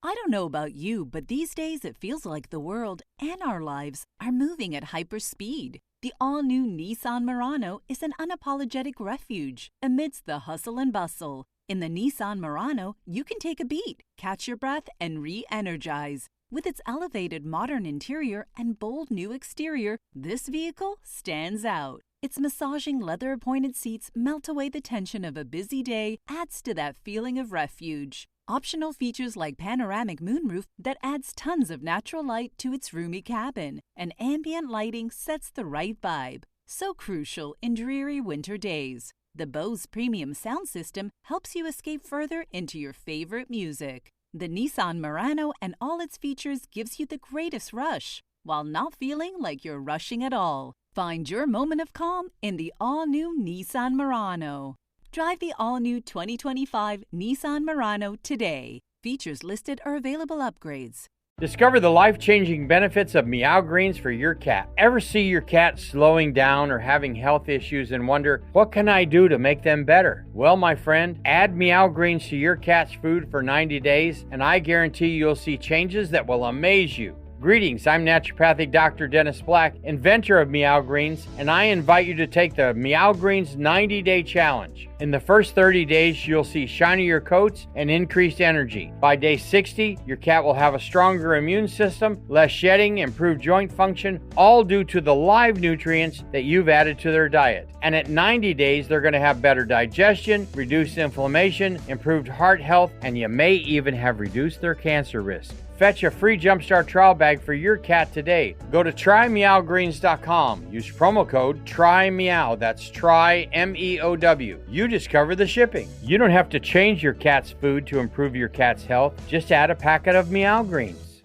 I don't know about you, but these days it feels like the world and our lives are moving at hyperspeed. The all-new Nissan Murano is an unapologetic refuge amidst the hustle and bustle. In the Nissan Murano, you can take a beat, catch your breath, and re-energize. With its elevated modern interior and bold new exterior, this vehicle stands out. Its massaging leather-appointed seats melt away the tension of a busy day, adds to that feeling of refuge. Optional features like panoramic moonroof that adds tons of natural light to its roomy cabin, and ambient lighting sets the right vibe. So crucial in dreary winter days. The Bose premium sound system helps you escape further into your favorite music. The Nissan Murano and all its features gives you the greatest rush, while not feeling like you're rushing at all. Find your moment of calm in the all-new Nissan Murano. Drive the all-new 2025 Nissan Murano today. Features listed or available upgrades. Discover the life-changing benefits of Meow Greens for your cat. Ever see your cat slowing down or having health issues and wonder, what can I do to make them better? Well, my friend, add Meow Greens to your cat's food for 90 days, and I guarantee you'll see changes that will amaze you. Greetings, I'm naturopathic Dr. Dennis Black, inventor of Meow Greens, and I invite you to take the Meow Greens 90-day challenge. In the first 30 days, you'll see shinier coats and increased energy. By day 60, your cat will have a stronger immune system, less shedding, improved joint function, all due to the live nutrients that you've added to their diet. And at 90 days, they're going to have better digestion, reduced inflammation, improved heart health, and you may even have reduced their cancer risk. Fetch a free Jumpstart trial bag for your cat today. Go to trymeowgreens.com. Use promo code TRYMEOW. That's try MEOW. You discover the shipping. You don't have to change your cat's food to improve your cat's health. Just add a packet of Meow Greens.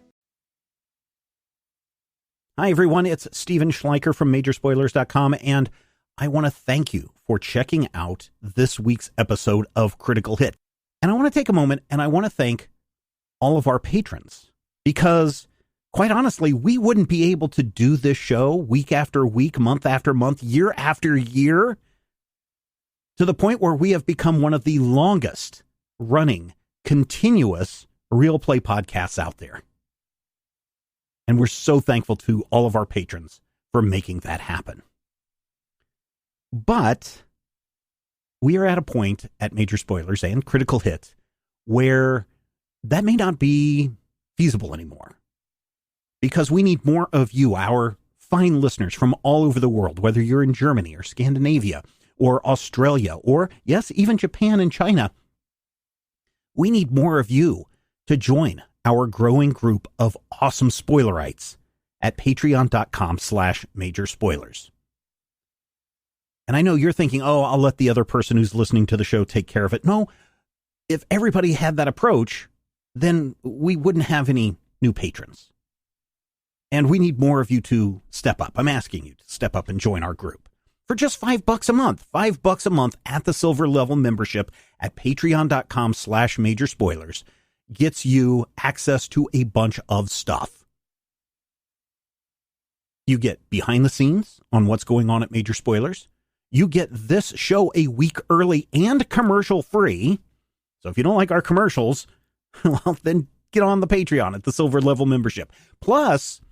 Hi, everyone. It's Steven Schleicher from Majorspoilers.com, and I want to thank you for checking out this week's episode of Critical Hit. And I want to take a moment and I want to thank all of our patrons, because quite honestly, we wouldn't be able to do this show week after week, month after month, year after year, to the point where we have become one of the longest running continuous real play podcasts out there. And we're so thankful to all of our patrons for making that happen. But we are at a point at Major Spoilers and Critical Hit where that may not be feasible anymore, because we need more of you, our fine listeners from all over the world, whether you're in Germany or Scandinavia or Australia or, yes, even Japan and China. We need more of you to join our growing group of awesome spoilerites at patreon.com/majorspoilers. And I know you're thinking, oh, I'll let the other person who's listening to the show take care of it. No, if everybody had that approach, then we wouldn't have any new patrons. And we need more of you to step up. I'm asking you to step up and join our group for just $5 a month. $5 a month at the silver level membership at patreon.com/majorspoilers gets you access to a bunch of stuff. You get behind the scenes on what's going on at Major Spoilers. You get this show a week early and commercial free. So if you don't like our commercials, well, then get on the Patreon at the silver level membership. Plus,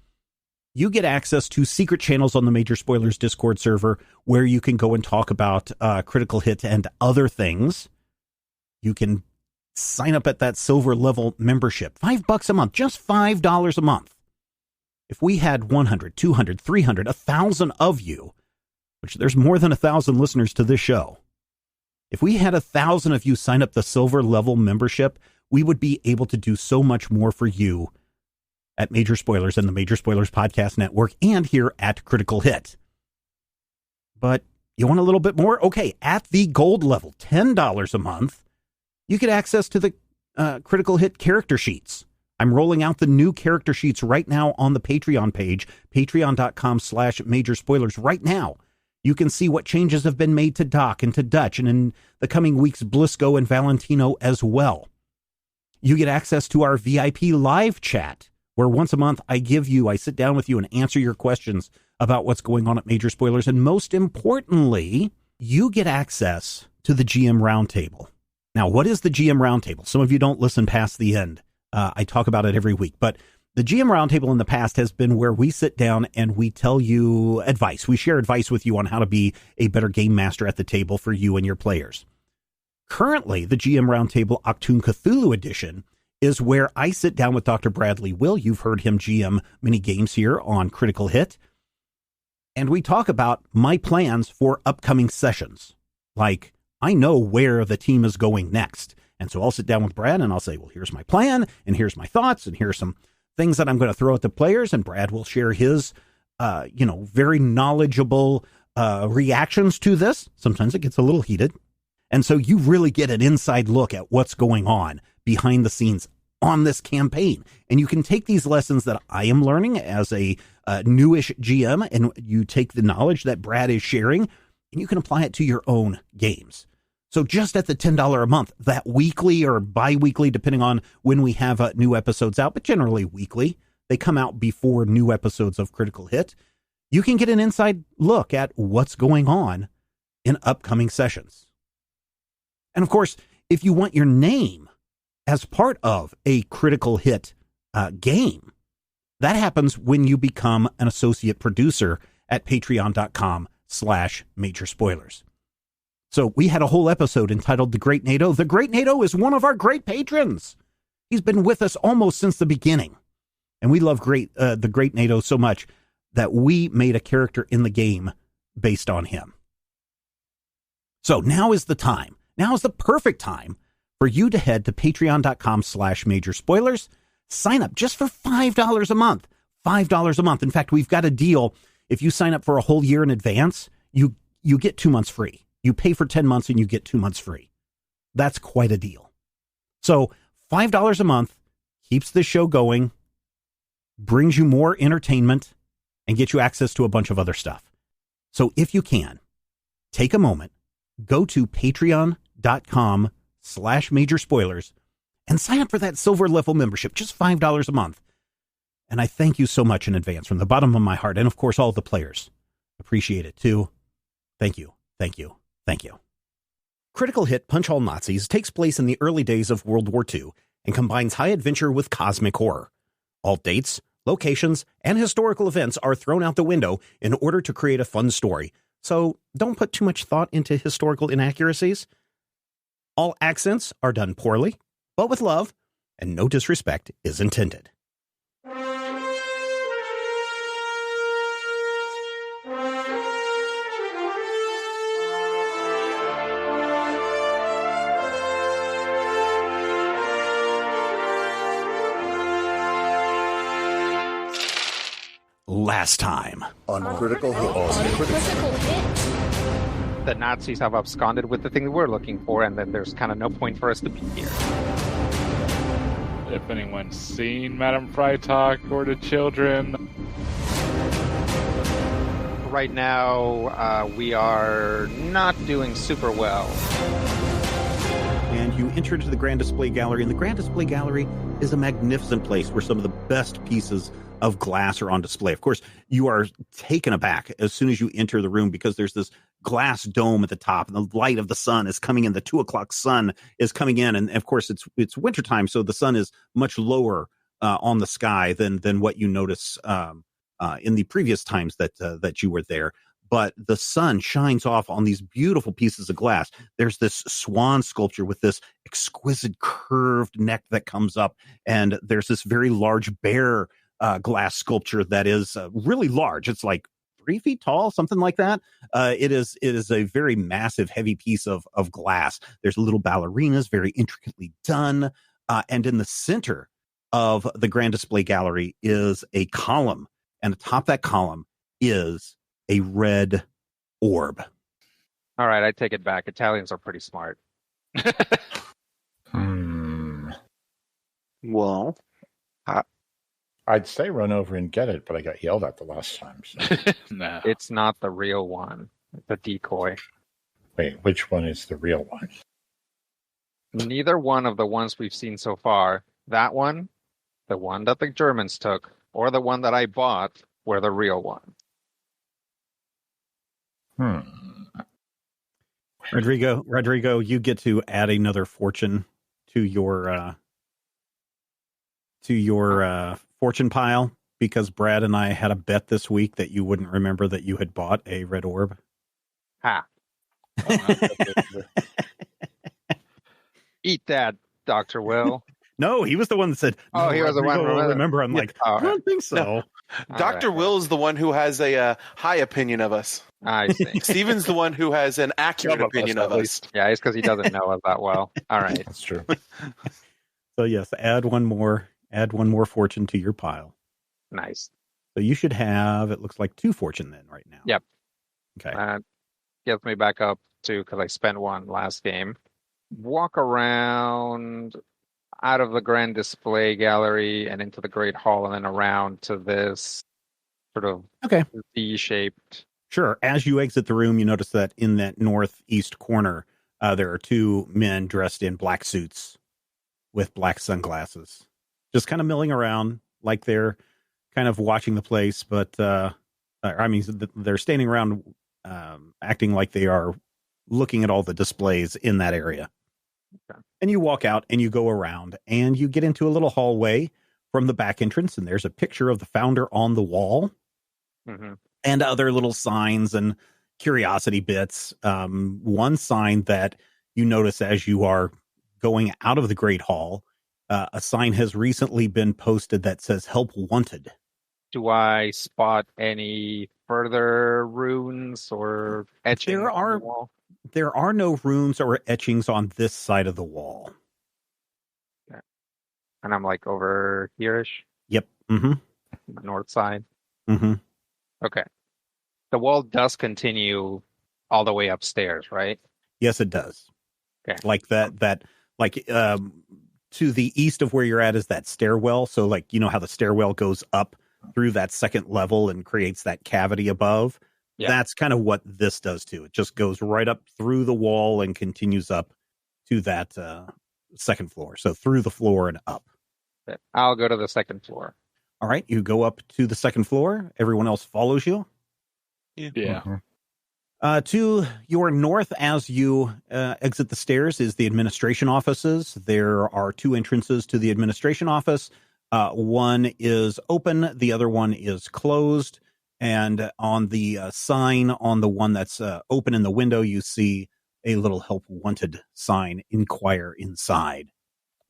you get access to secret channels on the Major Spoilers Discord server where you can go and talk about Critical Hit and other things. You can sign up at that silver level membership. $5 a month, just $5 a month. If we had 100, 200, 300, 1,000 of you, which there's more than 1,000 listeners to this show, if we had 1,000 of you sign up the silver level membership, we would be able to do so much more for you at Major Spoilers and the Major Spoilers Podcast Network and here at Critical Hit. But you want a little bit more? Okay, at the gold level, $10 a month, you get access to the Critical Hit character sheets. I'm rolling out the new character sheets right now on the Patreon page, patreon.com/majorspoilers right now. You can see what changes have been made to Doc and to Dutch, and in the coming weeks, Blisco and Valentino as well. You get access to our VIP live chat, where once a month I sit down with you and answer your questions about what's going on at Major Spoilers. And most importantly, you get access to the GM Roundtable. Now, what is the GM Roundtable? Some of you don't listen past the end I talk about it every week. But the GM Roundtable in the past has been where we sit down and we tell you advice. We share advice with you on how to be a better game master at the table for you and your players. Currently, the GM Roundtable Octoon Cthulhu Edition is where I sit down with Dr. Bradley Will. You've heard him GM many games here on Critical Hit. And we talk about my plans for upcoming sessions. Like, I know where the team is going next. And so I'll sit down with Brad and I'll say, well, here's my plan and here's my thoughts and here's some things that I'm going to throw at the players. And Brad will share his, very knowledgeable reactions to this. Sometimes it gets a little heated. And so you really get an inside look at what's going on behind the scenes on this campaign. And you can take these lessons that I am learning as a newish GM, and you take the knowledge that Brad is sharing, and you can apply it to your own games. So just at the $10 a month, that weekly or bi-weekly, depending on when we have new episodes out, but generally weekly, they come out before new episodes of Critical Hit, you can get an inside look at what's going on in upcoming sessions. And of course, if you want your name as part of a Critical Hit game, that happens when you become an associate producer at patreon.com/Major Spoilers. So we had a whole episode entitled The Great NATO. The Great NATO is one of our great patrons. He's been with us almost since the beginning. And we love the Great NATO so much that we made a character in the game based on him. So now is the time. Now is the perfect time for you to head to patreon.com/Major Spoilers. Sign up just for $5 a month. $5 a month. In fact, we've got a deal. If you sign up for a whole year in advance, you get 2 months free. You pay for 10 months and you get 2 months free. That's quite a deal. So $5 a month keeps this show going, brings you more entertainment, and gets you access to a bunch of other stuff. So if you can, take a moment, go to patreon.com/Major Spoilers and sign up for that silver level membership, just $5 a month. And I thank you so much in advance from the bottom of my heart. And of course, all the players appreciate it too. Thank you. Thank you. Thank you. Critical Hit Punch All Nazis takes place in the early days of World War II and combines high adventure with cosmic horror. All dates, locations, and historical events are thrown out the window in order to create a fun story. So don't put too much thought into historical inaccuracies. All accents are done poorly, but with love, and no disrespect is intended. Last time on Critical Hit. The Nazis have absconded with the thing that we're looking for, and then there's kind of no point for us to be here. If anyone's seen Madame Freitag or the children. Right now, we are not doing super well. And you enter into the Grand Display Gallery, and the Grand Display Gallery is a magnificent place where some of the best pieces of glass are on display. Of course, you are taken aback as soon as you enter the room because there's this glass dome at the top, and the light of the sun is coming in. The 2:00 sun is coming in, and of course, it's wintertime, so the sun is much lower on the sky than what you notice in the previous times that you were there. But the sun shines off on these beautiful pieces of glass. There's this swan sculpture with this exquisite curved neck that comes up, and there's this very large bear glass sculpture that is really large. It's like 3 feet tall, something like that. It is a very massive, heavy piece of glass. There's little ballerinas, very intricately done. And in the center of the Grand Display Gallery is a column, and atop that column is a red orb. All right, I take it back. Italians are pretty smart. Well, I'd say run over and get it, but I got yelled at the last time. So. No. It's not the real one. It's a decoy. Wait, which one is the real one? Neither one of the ones we've seen so far, that one, the one that the Germans took, or the one that I bought, were the real one. Rodrigo, you get to add another fortune to your to your fortune pile because Brad and I had a bet this week that you wouldn't remember that you had bought a red orb? Ha. Eat that, Dr. Will. No, he was the one that said, Oh, no, he was the one. Rodrigo will remember. I'm Yeah, like, all I don't think so. Dr. right, Will is the one who has a high opinion of us. I see. Steven's the one who has an accurate Some of us, opinion at of us. least. Yeah, it's because he doesn't know us that well. All right. That's true. So yes, add one more fortune to your pile. Nice. So you should have, it looks like 2 fortune then right now. Yep. Okay. Gets me back up to, because I spent one last game. Walk around out of the grand display gallery and into the great hall and then around to this sort of Okay. V-shaped. Sure. As you exit the room, you notice that in that northeast corner, there are 2 men dressed in black suits with black sunglasses, just kind of milling around like they're kind of watching the place. But I mean, they're standing around acting like they are looking at all the displays in that area. Okay. And you walk out and you go around and you get into a little hallway from the back entrance. And there's a picture of the founder on the wall. Mm-hmm. And other little signs and curiosity bits. One sign that you notice as you are going out of the Great Hall, a sign has recently been posted that says "Help Wanted." Do I spot any further runes or etchings There on the are- wall? There are no runes or etchings on this side of the wall. And I'm like over here-ish, Yep. Mm-hmm. the north side. Mm-hmm. Okay. The wall does continue all the way upstairs, right? Yes, it does. Okay. Like that to the east of where you're at is that stairwell. So like, you know how the stairwell goes up through that second level and creates that cavity above. Yeah. That's kind of what this does too. It just goes right up through the wall and continues up to that second floor. So through the floor and up. Okay. I'll go to the second floor. All right. You go up to the second floor. Everyone else follows you. Yeah. Mhm. To your north, as you exit the stairs, is the administration offices. There are 2 entrances to the administration office. One is open, the other one is closed. And on the sign on the one that's open in the window, you see a little "Help Wanted" sign, "Inquire inside."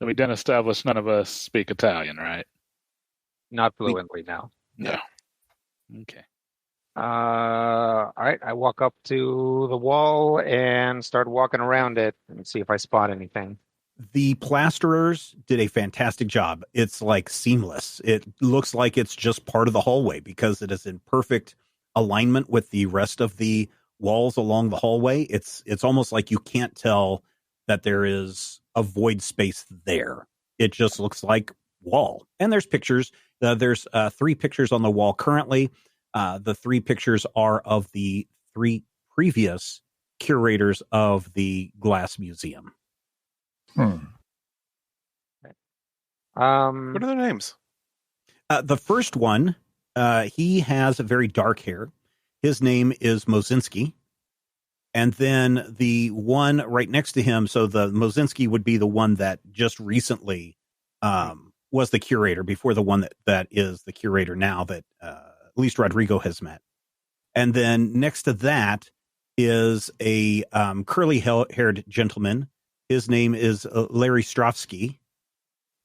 And we didn't establish none of us speak Italian, right? Not fluently now. No. Okay. All right. I walk up to the wall and start walking around it and see if I spot anything. The plasterers did a fantastic job. It's like seamless. It looks like it's just part of the hallway because it is in perfect alignment with the rest of the walls along the hallway. It's almost like you can't tell that there is a void space there. It just looks like wall. And there's pictures. There's 3 pictures on the wall currently. The 3 pictures are of the 3 previous curators of the Glass Museum. Hmm. What are their names? The first one, he has very dark hair. His name is Mozinski. And then the one right next to him, so the Mozinski would be the one that just recently was the curator before the one that is the curator now that at least Rodrigo has met. And then next to that is a curly-haired gentleman. His name is Larry Strofsky.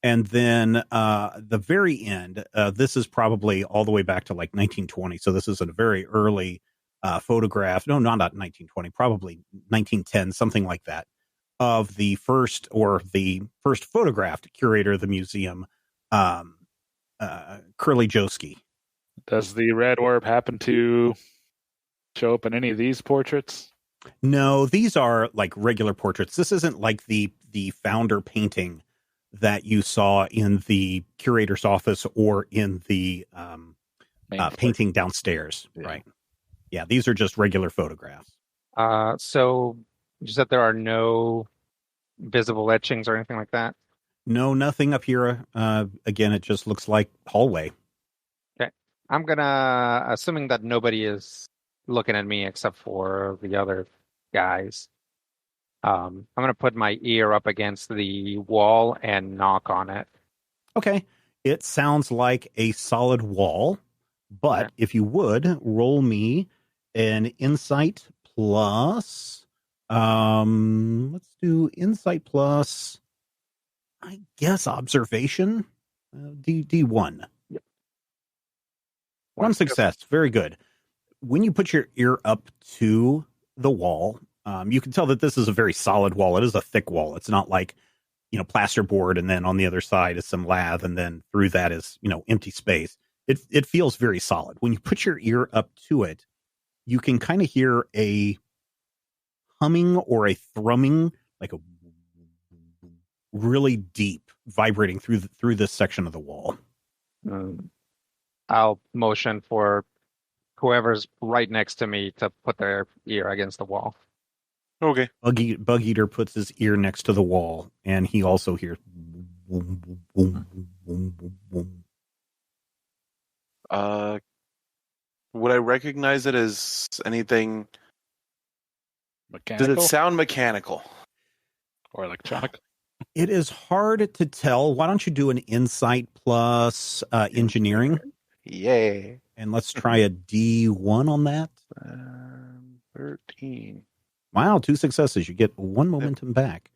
And then the very end, this is probably all the way back to like 1920. So this is a very early photograph. No, not 1920, probably 1910, something like that, of the first photographed curator of the museum, Curly Joski. Does the red orb happen to show up in any of these portraits? No, these are like regular portraits. This isn't like the founder painting that you saw in the curator's office or in the painting downstairs, Yeah. right? Yeah, these are just regular photographs. So you said there are no visible etchings or anything like that? No, nothing up here. Again, it just looks like hallway. I'm gonna, assuming that nobody is looking at me except for the other guys, I'm gonna put my ear up against the wall and knock on it. Okay. It sounds like a solid wall, but if you would roll me an insight plus, let's do insight plus, I guess, observation, D1. Yep. One success. Very good. When you put your ear up to the wall, you can tell that this is a very solid wall. It is a thick wall. It's not like, plasterboard, and then on the other side is some lath, and then through that is, empty space. It feels very solid. When you put your ear up to it, you can kind of hear a humming or a thrumming, like a really deep vibrating through this section of the wall. I'll motion for whoever's right next to me to put their ear against the wall. Okay. Bug Eater puts his ear next to the wall, and he also hears boom, boom, boom, boom, boom, boom. Would I recognize it as anything? Mechanical? Does it sound mechanical? Or electronic? It is hard to tell. Why don't you do an insight plus engineering? Yay. And let's try a D1 on that. 13. Wow, 2 successes. You get 1 momentum back.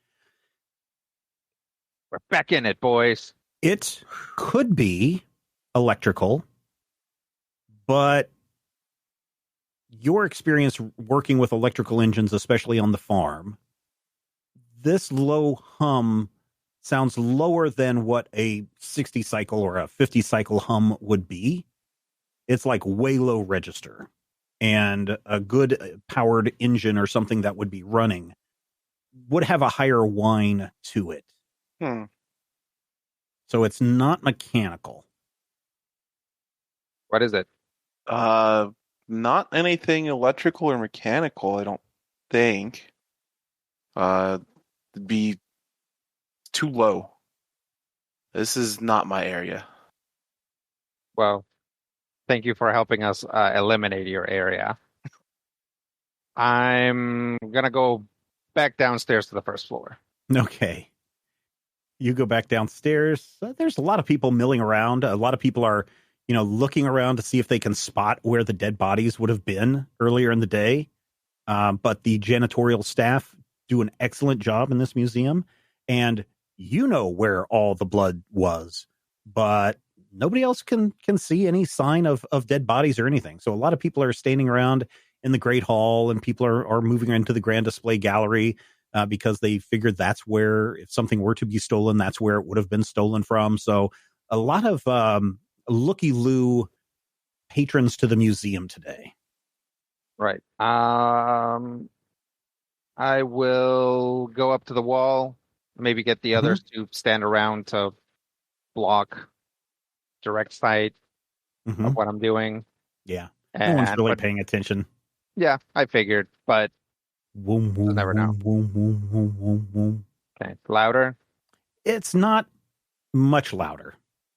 We're back in it, boys. It could be electrical, but your experience working with electrical engines, especially on the farm, this low hum sounds lower than what a 60 cycle or a 50 cycle hum would be. It's like way low register. And a good powered engine or something that would be running would have a higher whine to it. So it's not mechanical. What is it? Not anything electrical or mechanical, I don't think. It'd be too low. This is not my area. Well, thank you for helping us eliminate your area. I'm going to go back downstairs to the first floor. Okay. You go back downstairs. There's a lot of people milling around. A lot of people are, looking around to see if they can spot where the dead bodies would have been earlier in the day. But the janitorial staff do an excellent job in this museum. And you know where all the blood was, but nobody else can see any sign of dead bodies or anything. So a lot of people are standing around in the Great Hall, and people are moving into the Grand Display Gallery because they figured that's where, if something were to be stolen, that's where it would have been stolen from. So a lot of looky-loo patrons to the museum today. Right. I will go up to the wall, maybe get the others to stand around to block direct sight of what I'm doing. Yeah. No one's really paying attention. Yeah, I figured, but boom, boom, never know. Boom, boom, boom, boom, boom. Okay. Louder? It's not much louder.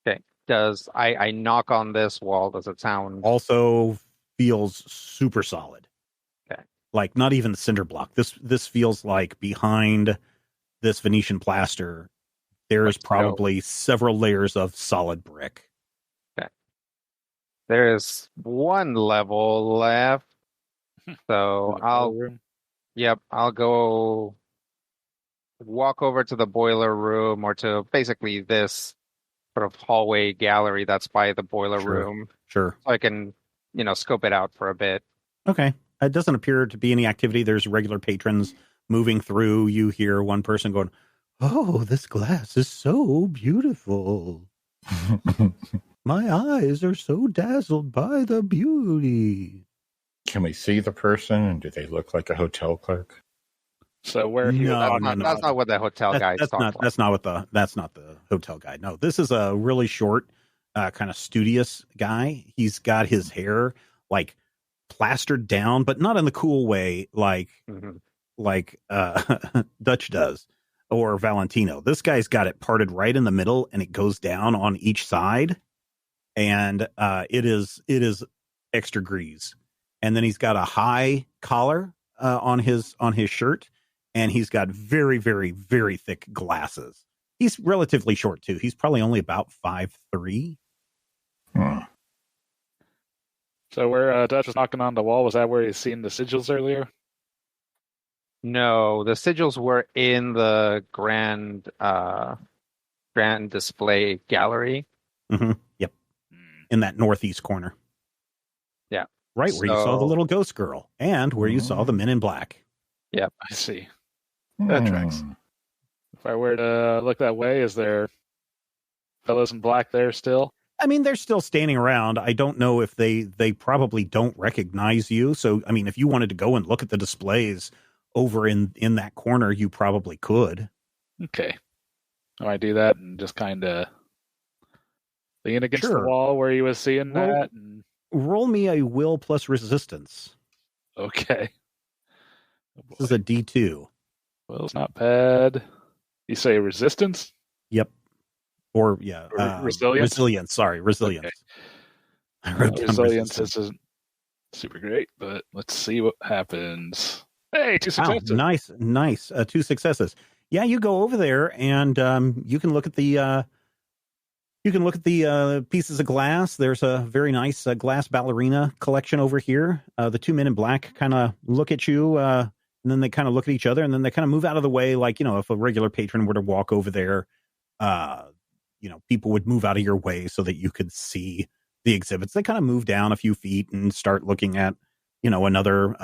Okay. Does I knock on this wall, does it sound also feels super solid? Okay. Like not even cinder block. This feels like behind this Venetian plaster, there is probably several layers of solid brick. Okay. There's one level left. So I'll go walk over to the boiler room, or to basically this sort of hallway gallery that's by the boiler room. Sure. So I can, scope it out for a bit. Okay. It doesn't appear to be any activity. There's regular patrons moving through. You hear one person going, "Oh, this glass is so beautiful. My eyes are so dazzled by the beauty." Can we see the person, and do they look like a hotel clerk? So where that's not what the hotel guy talks about. That's not the hotel guy. No, this is a really short, kind of studious guy. He's got his hair like plastered down, but not in the cool way like Dutch does or Valentino. This guy's got it parted right in the middle, and it goes down on each side, and it is extra grease. And then he's got a high collar on his shirt, and he's got very, very, very thick glasses. He's relatively short too. He's probably only about 5'3". So where Dutch was knocking on the wall, was that where he's seen the sigils earlier? No, the sigils were in the grand display gallery. Mm-hmm. Yep. In that northeast corner. Yeah. Right where you saw the little ghost girl and where you saw the men in black. Yep. I see. That tracks. If I were to look that way, is there fellows in black there still? I mean, they're still standing around. I don't know if they probably don't recognize you. So, I mean, if you wanted to go and look at the displays over in that corner, you probably could. Okay. I might do that and just kind of lean against Sure. the wall where you was seeing that. And... Roll me a will plus resistance. Okay. Oh, this is a D2. Well, it's not bad. You say resistance? Yep. Or, resilience? Resilience, sorry. Resilience. Okay. I wrote down resilience isn't super great, but let's see what happens. Hey, 2 successes. Wow, nice. 2 successes. Yeah, you go over there and you can look at the pieces of glass. There's a very nice glass ballerina collection over here. The 2 men in black kind of look at you, and then they kind of look at each other, and then they kind of move out of the way. Like, if a regular patron were to walk over there, people would move out of your way so that you could see the exhibits. They kind of move down a few feet and start looking at, another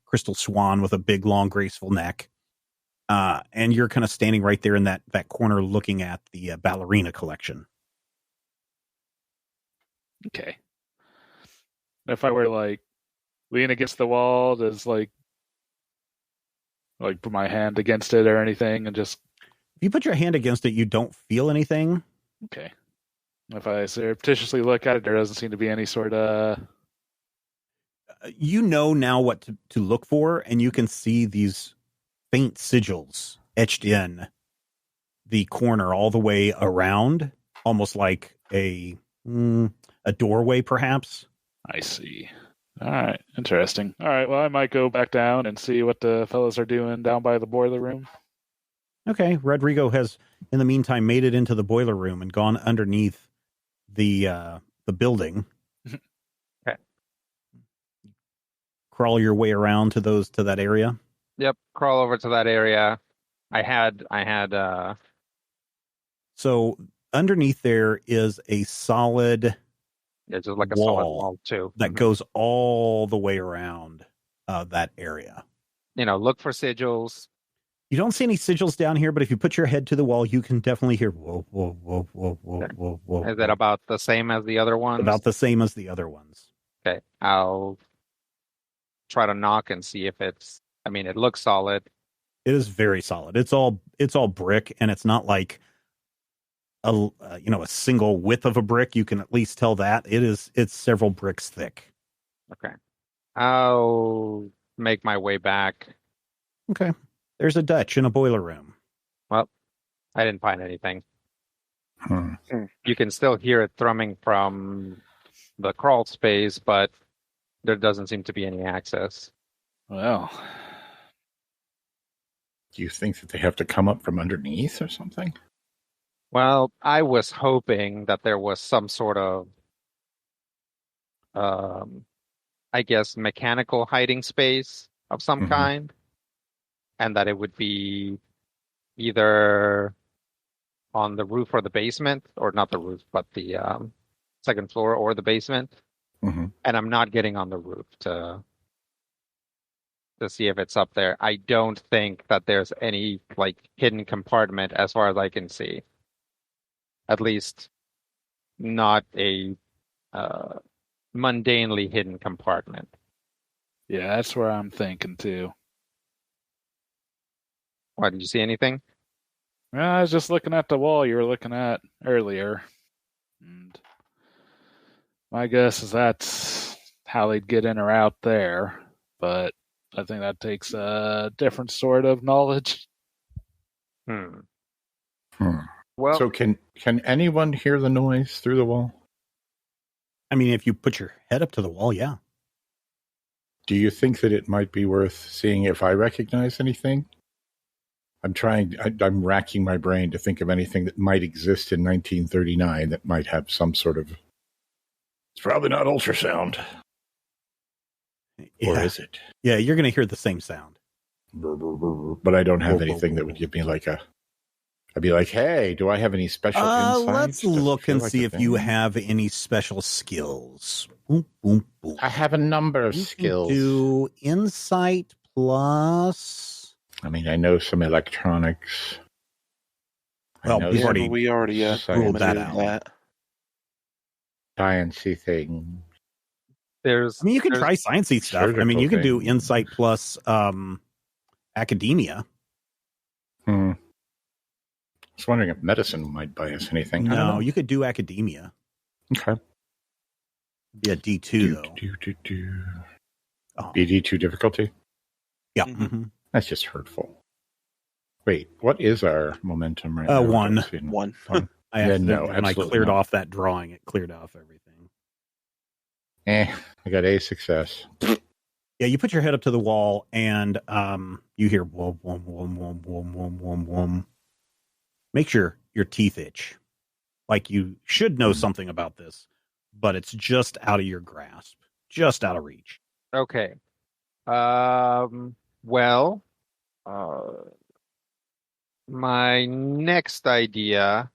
crystal swan with a big, long, graceful neck. And you're kind of standing right there in that corner looking at the ballerina collection. Okay. If I were to lean against the wall, does like put my hand against it or anything and just... If you put your hand against it, you don't feel anything. Okay. If I surreptitiously look at it, there doesn't seem to be any sort of... You know now what to look for, and you can see these faint sigils etched in the corner all the way around, almost like a doorway, perhaps. I see. All right. Interesting. All right. Well, I might go back down and see what the fellows are doing down by the boiler room. Okay. Rodrigo has, in the meantime, made it into the boiler room and gone underneath the building. Okay. Crawl your way around to that area. Yep. Crawl over to that area. I had. So underneath there is a solid. Yeah, just like a solid wall too. That goes all the way around that area. Look for sigils. You don't see any sigils down here, but if you put your head to the wall, you can definitely hear whoa, whoa, whoa, whoa, whoa, Okay. whoa, whoa. Is it about the same as the other ones? About the same as the other ones. Okay. I'll try to knock and see if it's... I mean, it looks solid. It is very solid. It's all brick, and it's not like a single width of a brick. You can at least tell that it's several bricks thick. Okay. I'll make my way back. Okay. There's a Dutch in a boiler room. Well, I didn't find anything. You can still hear it thrumming from the crawl space, but there doesn't seem to be any access. Well, do you think that they have to come up from underneath or something? Well, I was hoping that there was some sort of, I guess, mechanical hiding space of some kind, and that it would be either on the roof or the basement, or not the roof, but the second floor or the basement. And I'm not getting on the roof to see if it's up there. I don't think that there's any hidden compartment as far as I can see. At least not a mundanely hidden compartment. Yeah, that's where I'm thinking too. Why, did you see anything? I was just looking at the wall you were looking at earlier. And my guess is that's how they'd get in or out there. But I think that takes a different sort of knowledge. Well, so can anyone hear the noise through the wall? I mean, if you put your head up to the wall, yeah. Do you think that it might be worth seeing if I recognize anything? I'm racking my brain to think of anything that might exist in 1939 that might have some sort of. It's probably not ultrasound. Yeah. Or is it? Yeah, you're going to hear the same sound. But I don't have anything that would give me like a. I'd be like, hey, do I have any special insights? Let's Does it look feel and like see a if you thing? have any special skills. Boom, boom, boom. I have a number of You can skills. do insight plus. I mean, I know some electronics. I Well, know we've some already we already ruled that eliminated out. that. sciencey thing. There's, I mean, you can there's- try sciencey stuff. I mean, surgical you can do thing. insight plus academia. I was wondering if medicine might buy us anything. I don't No, know. you could do academia. Okay. Be a D2 though. Oh, BD2 difficulty? yeah. Mhm. Mhm. That's just hurtful. Wait, what is our momentum right now? 1. One. I Yeah, accidentally, no, when I absolutely cleared not. off that drawing, it cleared off everything. I got a success. Yeah, you put your head up to the wall and you hear wom, wom, wom, wom, wom, wom, wom, wom. Makes your teeth itch. Like you should know something about this, but it's just out of your grasp, just out of reach. okay. Well, my next idea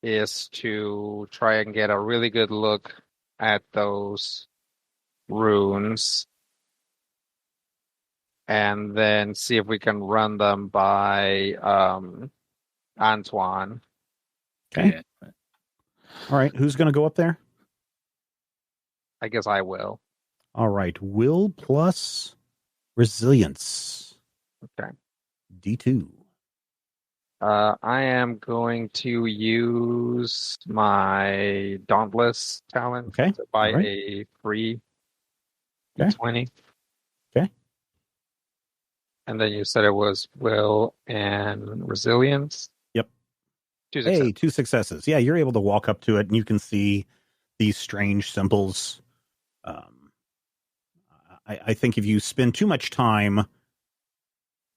is to try and get a really good look at those runes and then see if we can run them by Antoine. Okay. All right. Who's going to go up there? I guess I will. All right. Will plus resilience. Okay. D2. I am going to use my Dauntless talent Okay, to buy alright. a free Okay. D20. Okay. And then you said it was will and resilience. Yep. 2 successes. Hey, 2 successes. Yeah, you're able to walk up to it and you can see these strange symbols. I think if you spend too much time,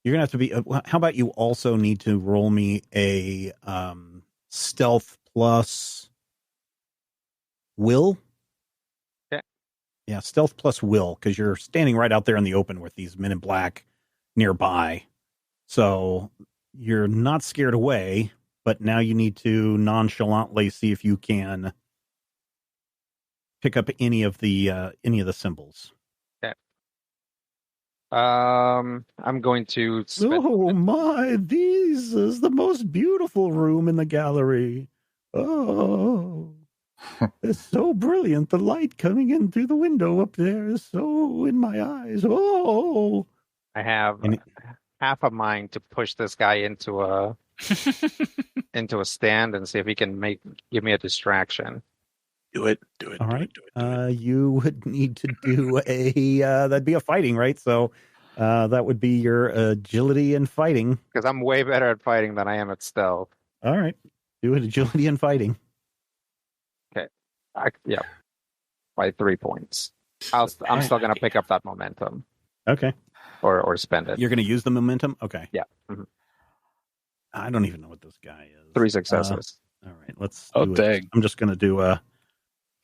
you're going to have to be. How about you also need to roll me a stealth plus will? Okay. Yeah, stealth plus will, because you're standing right out there in the open with these men in black nearby. So you're not scared away, but now you need to nonchalantly see if you can pick up any of the symbols. I'm going to spend Oh my, this is the most beautiful room in the gallery. Oh, it's so brilliant. The light coming in through the window up there is so in my eyes. Oh, I have And- half a mind to push this guy into a stand and see if he can give me a distraction. Do it. all right. You would need to do that'd be a fighting, right? So that would be your agility and fighting. Because I'm way better at fighting than I am at stealth. All right. Do it agility and fighting. Yeah, by 3 points. I'm still going to pick up that momentum Okay. or spend it. You're going to use the momentum? Okay. Yeah. Mhm. I don't even know what this guy is. 3 successes. All right. Let's Oh, do it. dang. I'm just going to do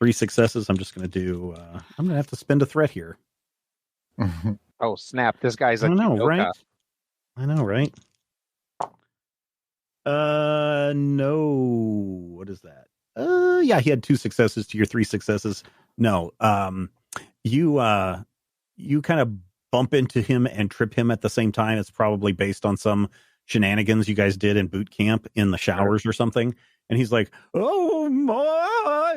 3 successes. I'm just going to do I'm going to have to spend a threat here. Oh, snap. This guy's a I know, Kyoka. right? I know, right? No. What is that? Yeah, he had 2 successes to your 3 successes. No. You kind of bump into him and trip him at the same time. It's probably based on some shenanigans you guys did in boot camp in the showers or something. And he's like, "Oh my!"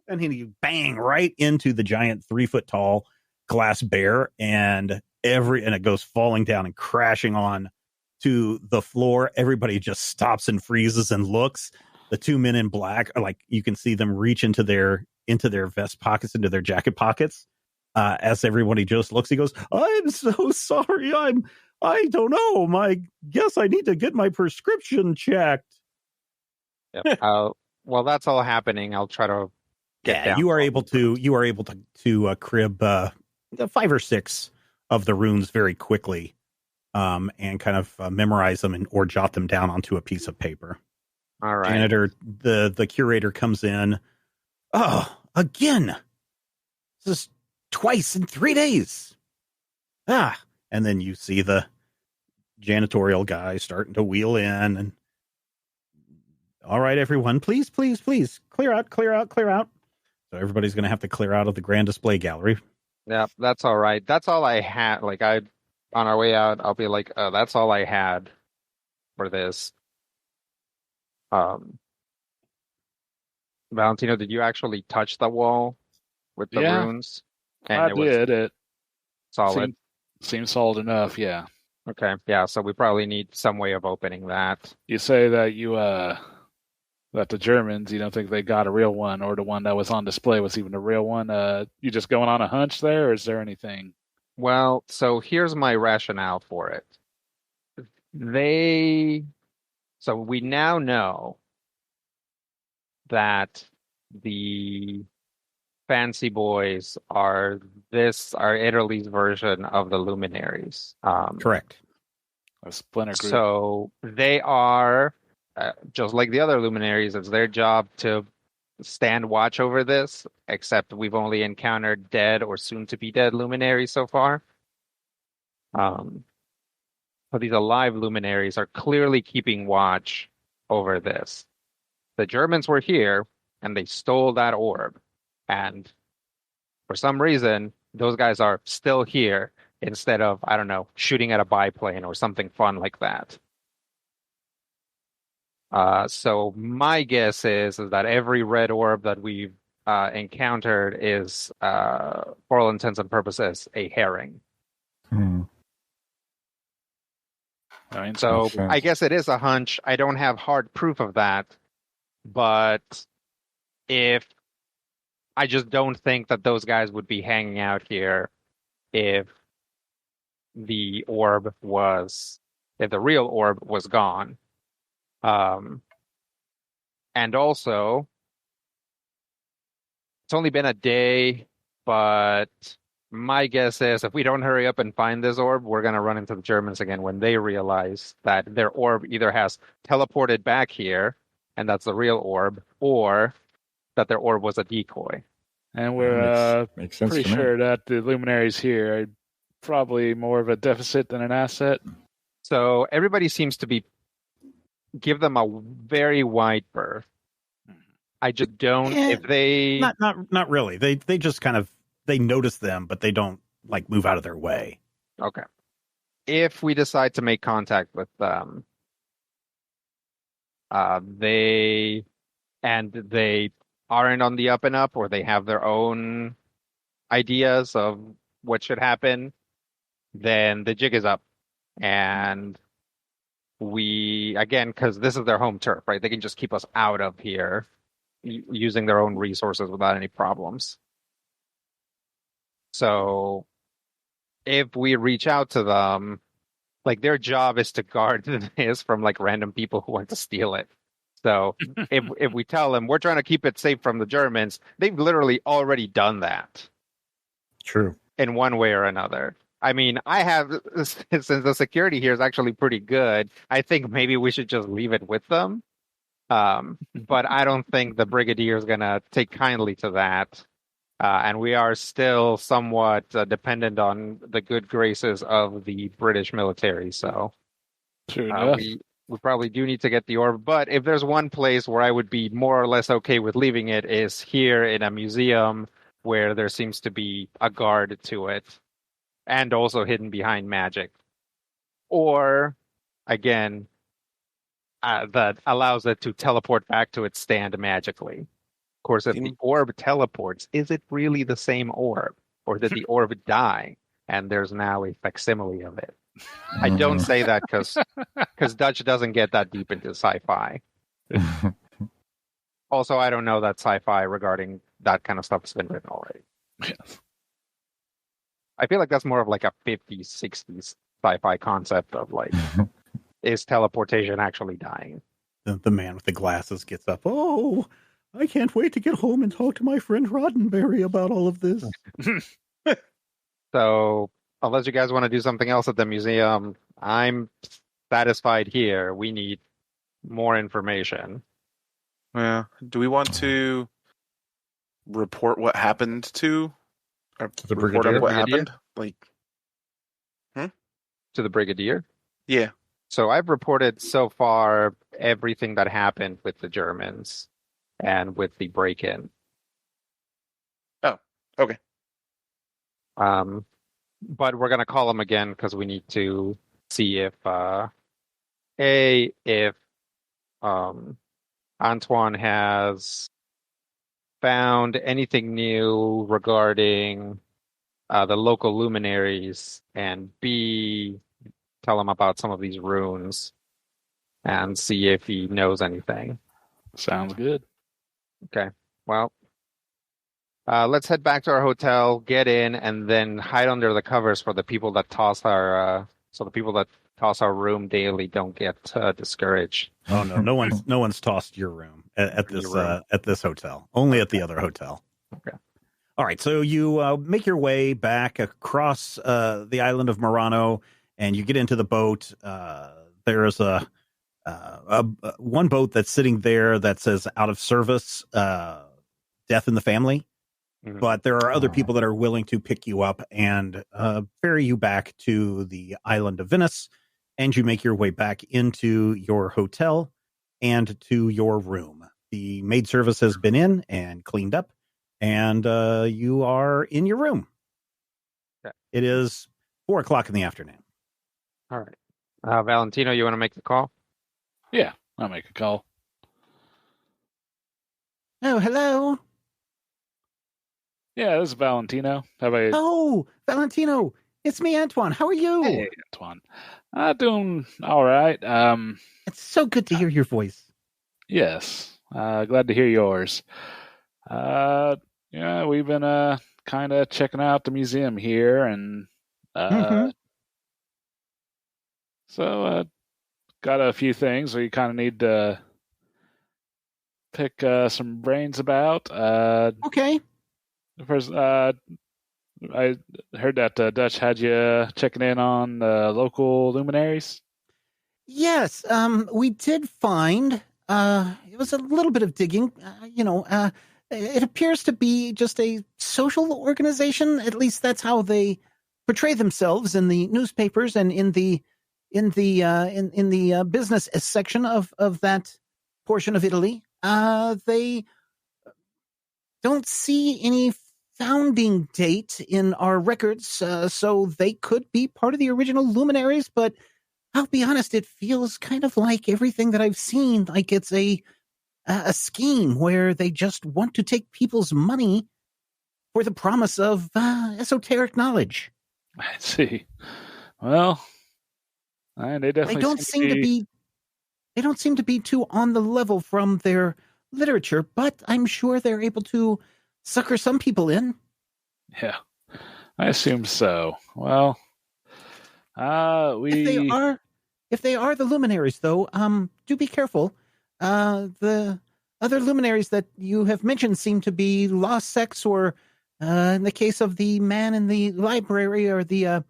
And he bang right into the giant 3-foot tall glass bear, and it goes falling down and crashing on to the floor. Everybody just stops and freezes and looks. The 2 men in black are like, you can see them reach into their vest pockets, into their jacket pockets. As everybody just looks, he goes, "I'm so sorry. I don't know. Guess I need to get my prescription checked." Yep. While that's all happening, I'll try to get down. You are able to crib 5 or 6 of the runes very quickly. and kind of memorize them or jot them down onto a piece of paper. All right. Janitor, the curator comes in. Oh, again. This is twice in 3 days. And then you see the janitorial guy starting to wheel in. And all right, everyone, please, please, please, clear out, clear out, clear out. So everybody's going to have to clear out of the grand display gallery. Yeah, that's all right. That's all I had. Like, on our way out, I'll be like, that's all I had for this. Valentino, did you actually touch the wall with the runes? And I did. It solid. Seems solid enough, yeah. Okay, yeah, so we probably need some way of opening that. You say that that the Germans, you don't think they got a real one, or the one that was on display was even a real one? You just going on a hunch there, or is there anything? Well, so here's my rationale for it. So we now know that the fancy boys are Italy's version of the luminaries. Correct. A splinter group. So they are, just like the other luminaries, it's their job to stand watch over this, except we've only encountered dead or soon-to-be dead luminaries so far. But these alive luminaries are clearly keeping watch over this. The Germans were here, and they stole that orb. And for some reason, those guys are still here instead of, I don't know, shooting at a biplane or something fun like that. So my guess is that every red orb that we've encountered is, for all intents and purposes, a herring. So I guess it is a hunch. I don't have hard proof of that. But I just don't think that those guys would be hanging out here if the real orb was gone. And also, it's only been a day, but my guess is if we don't hurry up and find this orb, we're going to run into the Germans again when they realize that their orb either has teleported back here, and that's the real orb, or that their orb was a decoy. And we're makes sense pretty sure that the luminaries here are probably more of a deficit than an asset. So everybody seems to give them a very wide berth. I just don't. If they not really. They just kind of they notice them, but they don't like move out of their way. Okay. If we decide to make contact with them, they aren't on the up and up, or they have their own ideas of what should happen, then the jig is up. And we, again, because this is their home turf, right? They can just keep us out of here using their own resources without any problems. So if we reach out to them, like their job is to guard this from like random people who want to steal it. So if we tell them we're trying to keep it safe from the Germans, they've literally already done that. True. In one way or another. I mean, since the security here is actually pretty good, I think maybe we should just leave it with them. But I don't think the Brigadier is going to take kindly to that. And we are still somewhat dependent on the good graces of the British military. So we probably do need to get the orb. But if there's one place where I would be more or less okay with leaving it, is here in a museum where there seems to be a guard to it. And also hidden behind magic. Or, again, that allows it to teleport back to its stand magically. Of course, if the orb teleports, is it really the same orb? Or did the orb die, and there's now a facsimile of it? I don't say that because Dutch doesn't get that deep into sci-fi. Also, I don't know that sci-fi regarding that kind of stuff has been written already. Yes. I feel like that's more of like a 50s, 60s sci-fi concept of like, is teleportation actually dying? The man with the glasses gets up. Oh, I can't wait to get home and talk to my friend Roddenberry about all of this. So, unless you guys want to do something else at the museum, I'm satisfied here. We need more information. Yeah. Do we want to report what happened to the report on Brigadier? what Brigadier? happened? Like, To the Brigadier? yeah. So I've reported so far everything that happened with the Germans and with the break-in. Oh, okay. But we're gonna call him again because we need to see if Antoine has found anything new regarding the local luminaries, and B, tell him about some of these runes and see if he knows anything. Sounds good. Okay. Well, let's head back to our hotel, get in, and then hide under the covers for the people that toss our so the people that toss our room daily don't get discouraged. Oh no, no one's tossed your room at this hotel. Only at the other hotel. Okay. All right, so you make your way back across the island of Murano, and you get into the boat. There is a one boat that's sitting there that says "out of service," death in the family. Mhm. But there are other people that are willing to pick you up and ferry you back to the island of Venice, and you make your way back into your hotel and to your room. The maid service has been in and cleaned up, and you are in your room. Okay. It is 4:00 in the afternoon. All right. Valentino, you want to make the call? Yeah, I'll make a call. Oh, hello. Yeah, this is Valentino. How about you? Oh, Valentino, it's me, Antoine. How are you? Hey, Antoine. Doing all right. It's so good to hear your voice. Yes. Glad to hear yours. Yeah, we've been kind of checking out the museum here, and so got a few things we kind of need to pick some brains about. Okay. First, I heard that Dutch had you checking in on local luminaries. Yes, we did find, it was a little bit of digging, it appears to be just a social organization. At least that's how they portray themselves in the newspapers and in the business section of that portion of Italy. They don't see any founding date in our records, so they could be part of the original luminaries, but I'll be honest, it feels kind of like everything that I've seen, like it's a scheme where they just want to take people's money for the promise of esoteric knowledge. I see. Well, they definitely They don't seem to be too on the level from their literature, but I'm sure they're able to sucker some people in. Yeah, I assume so. Well, if they are the luminaries, though, do be careful. The other luminaries that you have mentioned seem to be lost sects, or in the case of the man in the library or the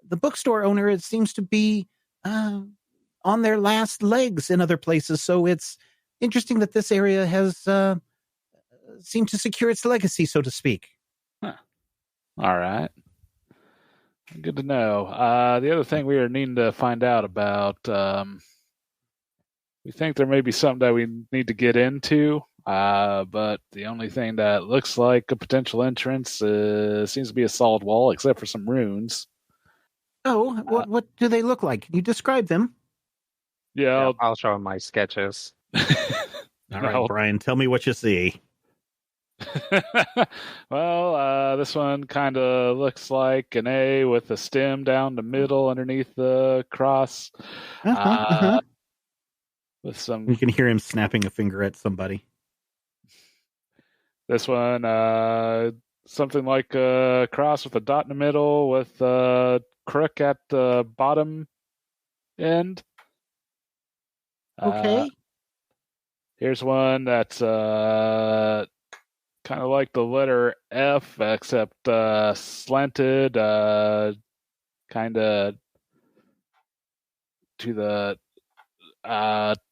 bookstore owner, it seems to be on their last legs in other places. So it's interesting that this area has seemed to secure its legacy, so to speak. Huh. All right. Good to know. The other thing we are needing to find out about, we think there may be something that we need to get into, but the only thing that looks like a potential entrance seems to be a solid wall, except for some runes. Oh, what do they look like? Can you describe them? Yeah, I'll show him my sketches. All right, Brian, tell me what you see. Well, this one kind of looks like an A with a stem down the middle underneath the cross. With some, you can hear him snapping a finger at somebody. This one, something like a cross with a dot in the middle with a crook at the bottom end. Okay. Here's one that's kind of like the letter F, except slanted, kind of to the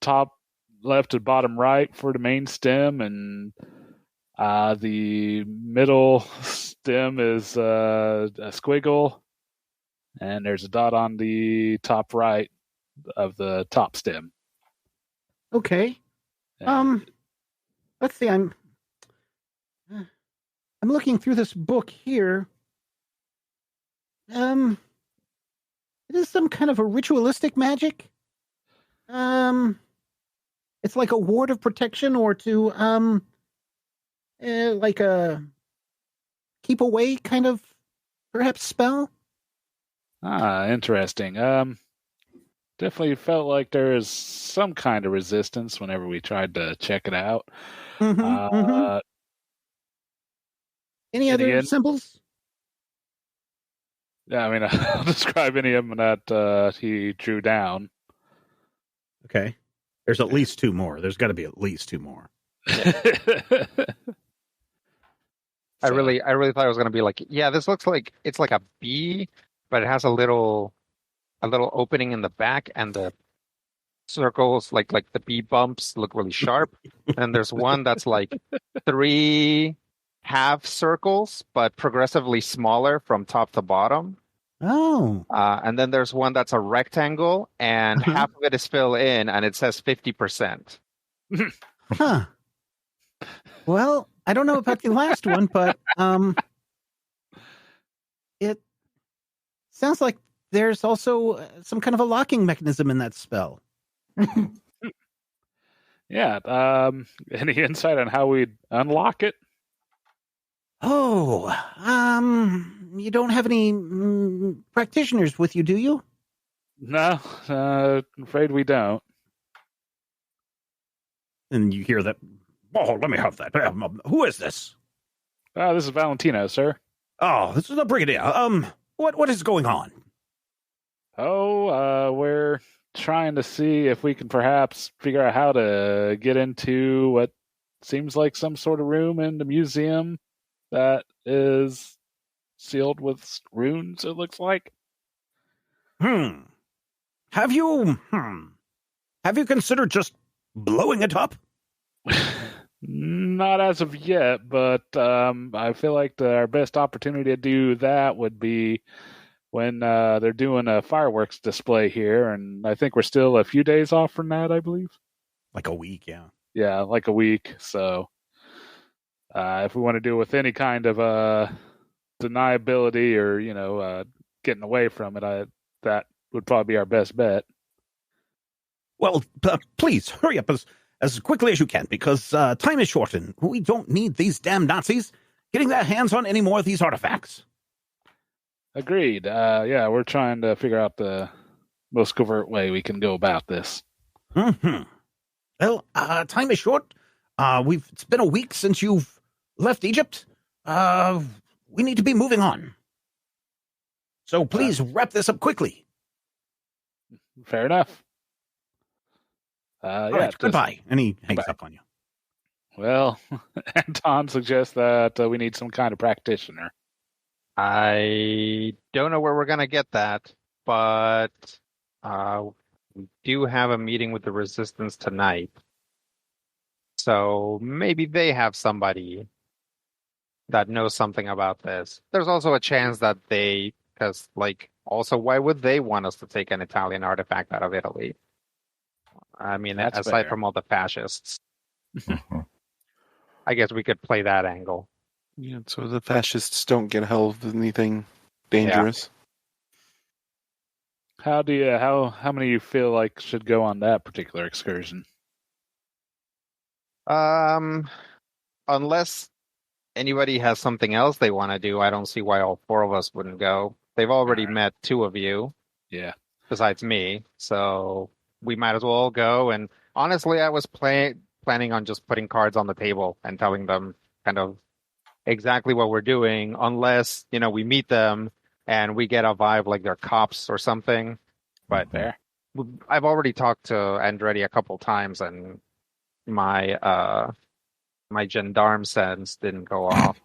top left and bottom right for the main stem, and the middle stem is a squiggle, and there's a dot on the top right of the top stem. Okay. And Let's see. I'm looking through this book here. It is some kind of a ritualistic magic. It's like a ward of protection, or to like a keep away kind of perhaps spell. Interesting. Definitely felt like there is some kind of resistance whenever we tried to check it out. Any other symbols? Yeah, I mean, I'll describe any of them that he drew down. Okay. There's at least two more. There's got to be at least two more. I really thought it was going to be like, yeah, this looks like it's like a bee, but it has a little opening in the back, and the circles, like the bee bumps, look really sharp. And there's one that's like 3 half circles, but progressively smaller from top to bottom. Oh. And then there's one that's a rectangle, and half of it is filled in, and it says 50%. Huh. Well, I don't know about the last one, but it sounds like there's also some kind of a locking mechanism in that spell. Yeah. Any insight on how we'd unlock it? Oh, you don't have any practitioners with you, do you? No, I'm afraid we don't. And you hear that. Oh, let me have that. Who is this? This is Valentino, sir. Oh, this is the Brigadier. What is going on? Oh, we're trying to see if we can perhaps figure out how to get into what seems like some sort of room in the museum that is sealed with runes, it looks like. Have you considered just blowing it up? Not as of yet, but I feel like our best opportunity to do that would be when they're doing a fireworks display here, and I think we're still a few days off from that, I believe. Like a week, yeah. Yeah, like a week. So if we want to do it with any kind of deniability or, getting away from it, that would probably be our best bet. Well, please hurry up as quickly as you can, because time is short, and we don't need these damn Nazis getting their hands on any more of these artifacts. Agreed. Yeah, we're trying to figure out the most covert way we can go about this. Well, time is short. It's been a week since you've left Egypt. We need to be moving on. So please wrap this up quickly. Fair enough. All right, goodbye. And he hangs up on you. Well, Anton suggests that we need some kind of practitioner. I don't know where we're going to get that, but we do have a meeting with the Resistance tonight. So maybe they have somebody that knows something about this. There's also a chance that because also, why would they want us to take an Italian artifact out of Italy? I mean, That's aside fair. from all the fascists. I guess we could play that angle. Yeah, so the fascists don't get held of anything dangerous. How many you feel like should go on that particular excursion? Unless anybody has something else they want to do, I don't see why all 4 of us wouldn't go. They've already met 2 of you. Yeah. Besides me, so we might as well go. And honestly, I was planning on just putting cards on the table and telling them kind of exactly what we're doing, unless we meet them and we get a vibe like they're cops or something. But Fair. I've already talked to Andretti a couple times, and my gendarme sense didn't go off.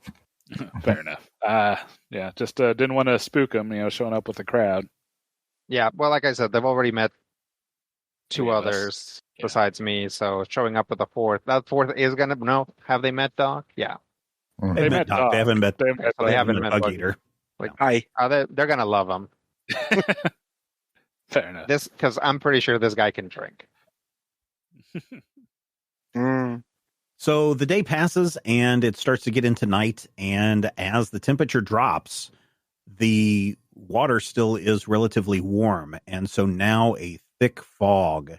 Fair enough. Yeah, just didn't want to spook them, showing up with the crowd. Yeah, well, like I said, they've already met two Three of us. others Yeah. besides me, so showing up with the fourth. That fourth is gonna no. Have they met Doc? Yeah. They've met Doc. They haven't met. They So they haven't met Bug Bug Eater. Like, Hi. they're gonna love him. Fair enough. This because I'm pretty sure this guy can drink. Mm. So the day passes and it starts to get into night. And as the temperature drops, the water still is relatively warm. And so now a thick fog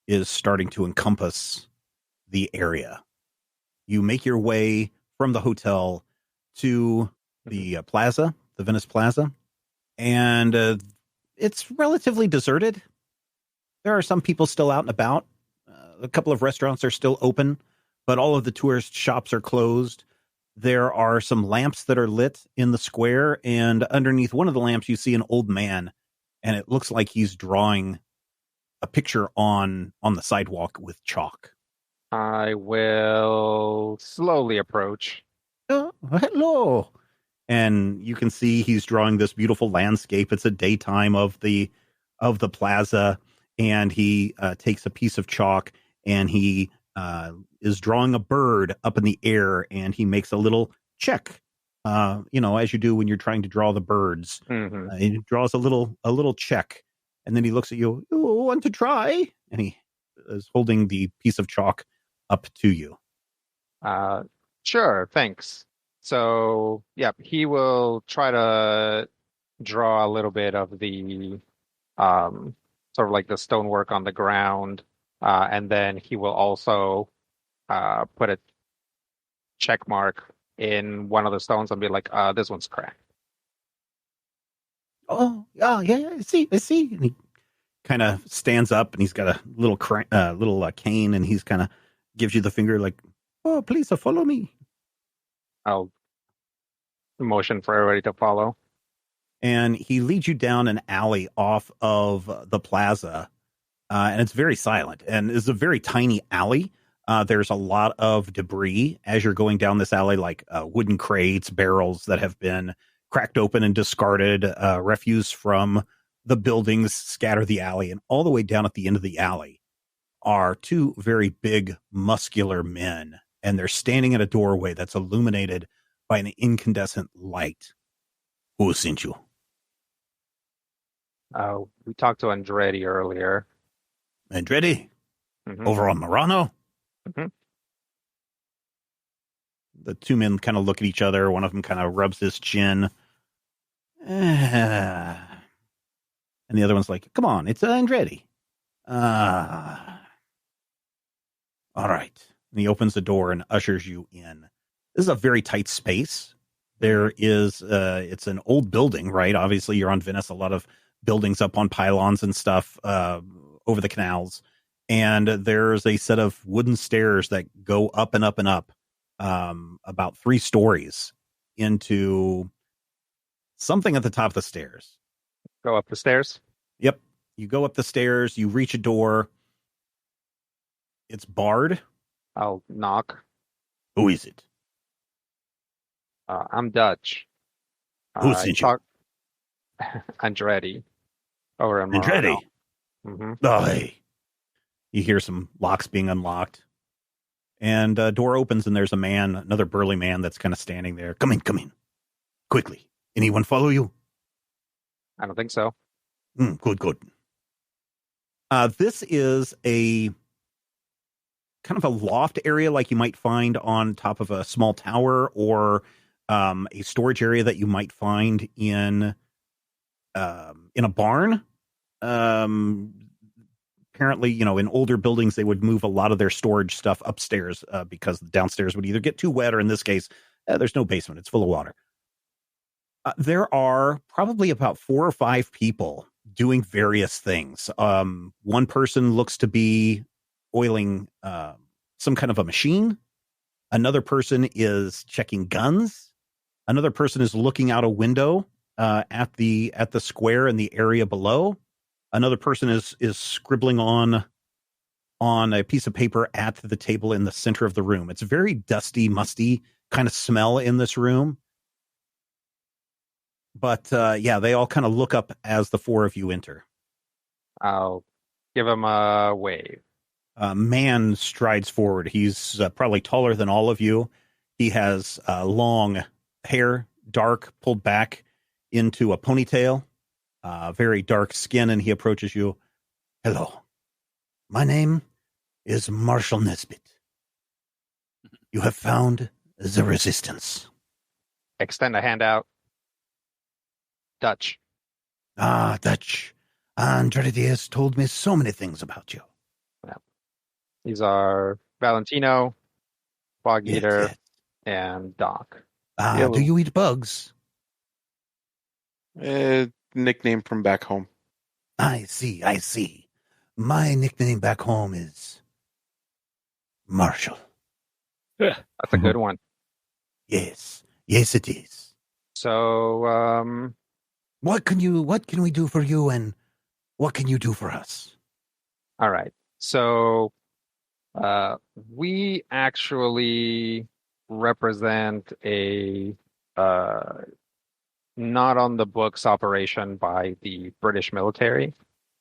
is starting to encompass the area. You make your way from the hotel to the plaza, the Venice Plaza, and it's relatively deserted. There are some people still out and about. A couple of restaurants are still open, but all of the tourist shops are closed. There are some lamps that are lit in the square, and underneath one of the lamps, you see an old man, and it looks like he's drawing a picture on the sidewalk with chalk. I will slowly approach. Oh, hello. And you can see he's drawing this beautiful landscape. It's a daytime of the plaza, and he takes a piece of chalk and he is drawing a bird up in the air, and he makes a little check. As you do when you're trying to draw the birds. Mm-hmm. He draws a little check, and then he looks at you. You want to try? And he is holding the piece of chalk up to you. Sure, thanks. So, yeah, he will try to draw a little bit of the sort of like the stonework on the ground, and then he will also put a check mark in one of the stones and be like, this one's cracked. Oh, yeah, I see. And he kind of stands up, and he's got a little cane, and he's kind of gives you the finger like, oh, please follow me. I'll motion for everybody to follow. And he leads you down an alley off of the plaza, and it's very silent, and it's a very tiny alley. There's a lot of debris as you're going down this alley, like wooden crates, barrels that have been cracked open and discarded, refuse from the buildings scatter the alley, and all the way down at the end of the alley are two very big, muscular men, and they're standing at a doorway that's illuminated by an incandescent light. Who sent you? We talked to Andretti earlier. Andretti? Mm-hmm. Over on Murano? Mm-hmm. The two men kind of look at each other. One of them kind of rubs his chin. And the other one's like, come on, it's Andretti. All right. And he opens the door and ushers you in. This is a very tight space. There is, it's an old building, right? Obviously, you're on Venice, a lot of buildings up on pylons and stuff over the canals. And there's a set of wooden stairs that go up and up and up, about 3 stories into something at the top of the stairs. Go up the stairs? Yep. You go up the stairs, you reach a door. It's barred. I'll knock. Who is it? I'm Dutch. Who sent you? Andretti. Over in Andretti. Mm-hmm. Oh, hey. You hear some locks being unlocked. And a door opens, and there's a man, another burly man that's kind of standing there. Come in. Quickly. Anyone follow you? I don't think so. Good. This is a kind of a loft area like you might find on top of a small tower, or a storage area that you might find in a barn. Apparently, in older buildings, they would move a lot of their storage stuff upstairs because the downstairs would either get too wet, or in this case, there's no basement. It's full of water. There are probably about 4 or 5 people doing various things. One person looks to be oiling some kind of a machine. Another person is checking guns. Another person is looking out a window at the square in the area below. Another person is scribbling on a piece of paper at the table in the center of the room. It's a very dusty, musty kind of smell in this room. But they all kind of look up as the 4 of you enter. I'll give him a wave. A man strides forward. He's probably taller than all of you. He has long hair, dark, pulled back into a ponytail, very dark skin, and he approaches you. Hello. My name is Marshall Nesbitt. You have found the resistance. Extend a hand out. Dutch. Ah, Dutch. Andretti has told me so many things about you. These are Valentino, Bog Yes, Eater, yes. and Doc. Do you eat bugs? Nickname from back home. I see. My nickname back home is Marshall. That's a good one. Yes, it is. So, What can we do for you, and what can you do for us? all right. So, we actually represent a not on the books operation by the British military.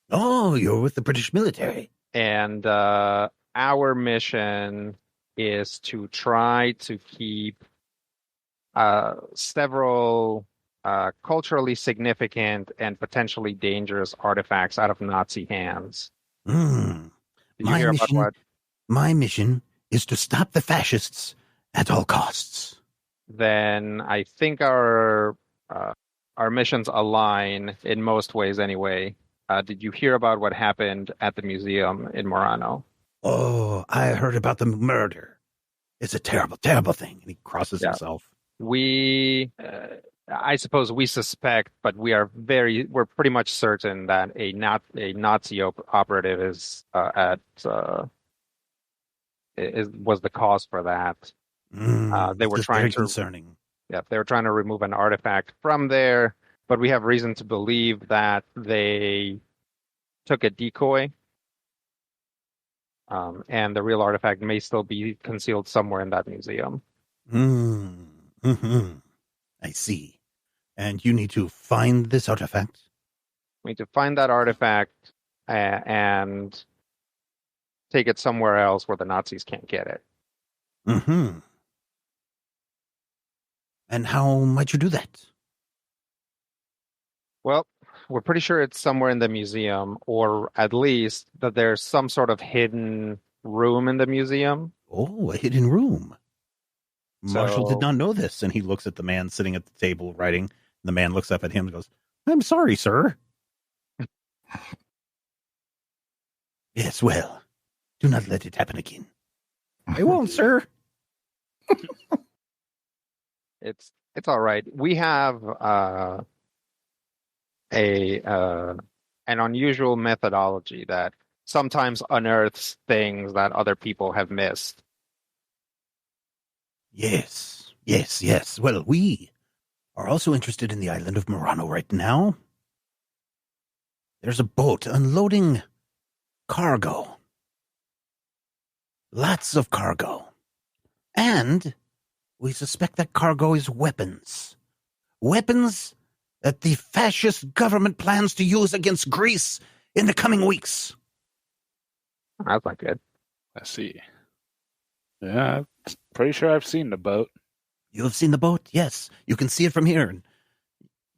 Oh, you're with the British military. And our mission is to try to keep several culturally significant and potentially dangerous artifacts out of Nazi hands. Mm. Did you hear about what? My mission is to stop the fascists at all costs. Then I think our missions align in most ways anyway. Did you hear about what happened at the museum in Murano? Oh, I heard about the murder. It's a terrible, terrible thing. And he crosses himself. I suppose we suspect, but we're pretty much certain that a Nazi operative was the cause for that. They were trying very to concerning. Yeah, they were trying to remove an artifact from there, but we have reason to believe that they took a decoy, and the real artifact may still be concealed somewhere in that museum. Mm-hmm. I see. And you need to find this artifact? We need to find that artifact and take it somewhere else where the Nazis can't get it. Mm-hmm. And how might you do that? Well, we're pretty sure it's somewhere in the museum, or at least that there's some sort of hidden room in the museum. Oh, a hidden room. Marshall So- did not know this, and he looks at the man sitting at the table writing. The man looks up at him and goes, I'm sorry, sir. Yes, well, do not let it happen again. I won't, sir. It's all right. We have an unusual methodology that sometimes unearths things that other people have missed. Yes. Well, we are also interested in the island of Murano right now. There's a boat unloading cargo. Lots of cargo. And we suspect that cargo is weapons. Weapons that the fascist government plans to use against Greece in the coming weeks. That's not good. I see. Yeah, I'm pretty sure I've seen the boat. You have seen the boat? Yes. You can see it from here. And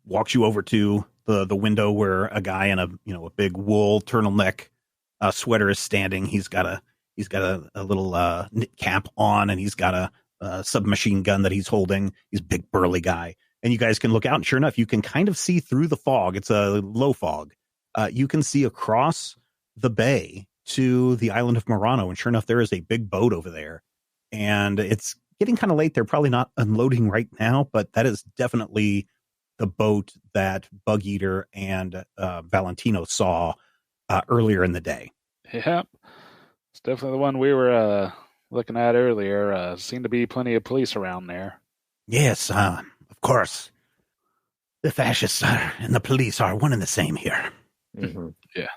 walks you over to the window where a guy in a big wool turtleneck sweater is standing. He's got a little knit cap on, and he's got a submachine gun that he's holding. He's a big burly guy. And you guys can look out, and sure enough, you can kind of see through the fog. It's a low fog. You can see across the bay to the island of Murano, and sure enough, there is a big boat over there. And it's getting kind of late. They're probably not unloading right now, but that is definitely the boat that Bug Eater and Valentino saw earlier in the day. Yep. It's definitely the one we were looking at earlier. Seemed to be plenty of police around there. Yes, of course. The fascists and the police are one and the same here. Mm-hmm. Yeah.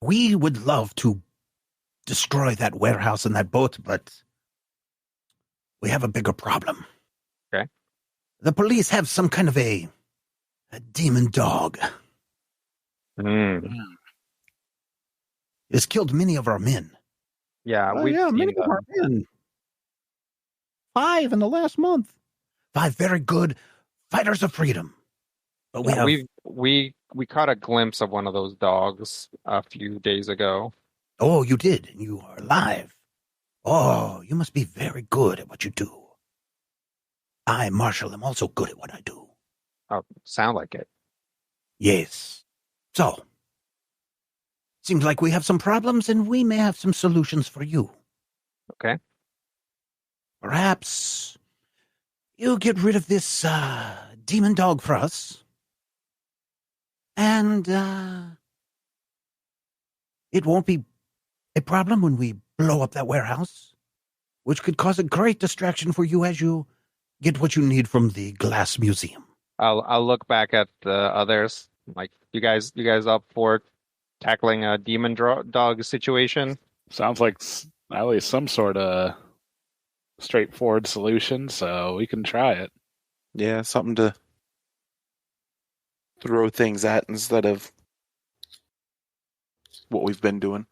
We would love to destroy that warehouse and that boat, but we have a bigger problem. Okay. The police have some kind of a demon dog. Mm. It has killed many of our men. Yeah, Oh, we've yeah, seen many of them. our men. 5 in the last month. 5 very good fighters of freedom. But we Yeah, have... we caught a glimpse of one of those dogs a few days ago. Oh, you did. You are alive. Oh, you must be very good at what you do. I, Marshall, am also good at what I do. Oh, sound like it. Yes. So, seems like we have some problems and we may have some solutions for you. Okay. Perhaps you get rid of this demon dog for us. And it won't be a problem when we blow up that warehouse, which could cause a great distraction for you as you get what you need from the glass museum. I'll look back at the others. Like, you guys up for tackling a demon dog situation? Sounds like at least some sort of straightforward solution, so we can try it. Yeah, something to throw things at instead of what we've been doing.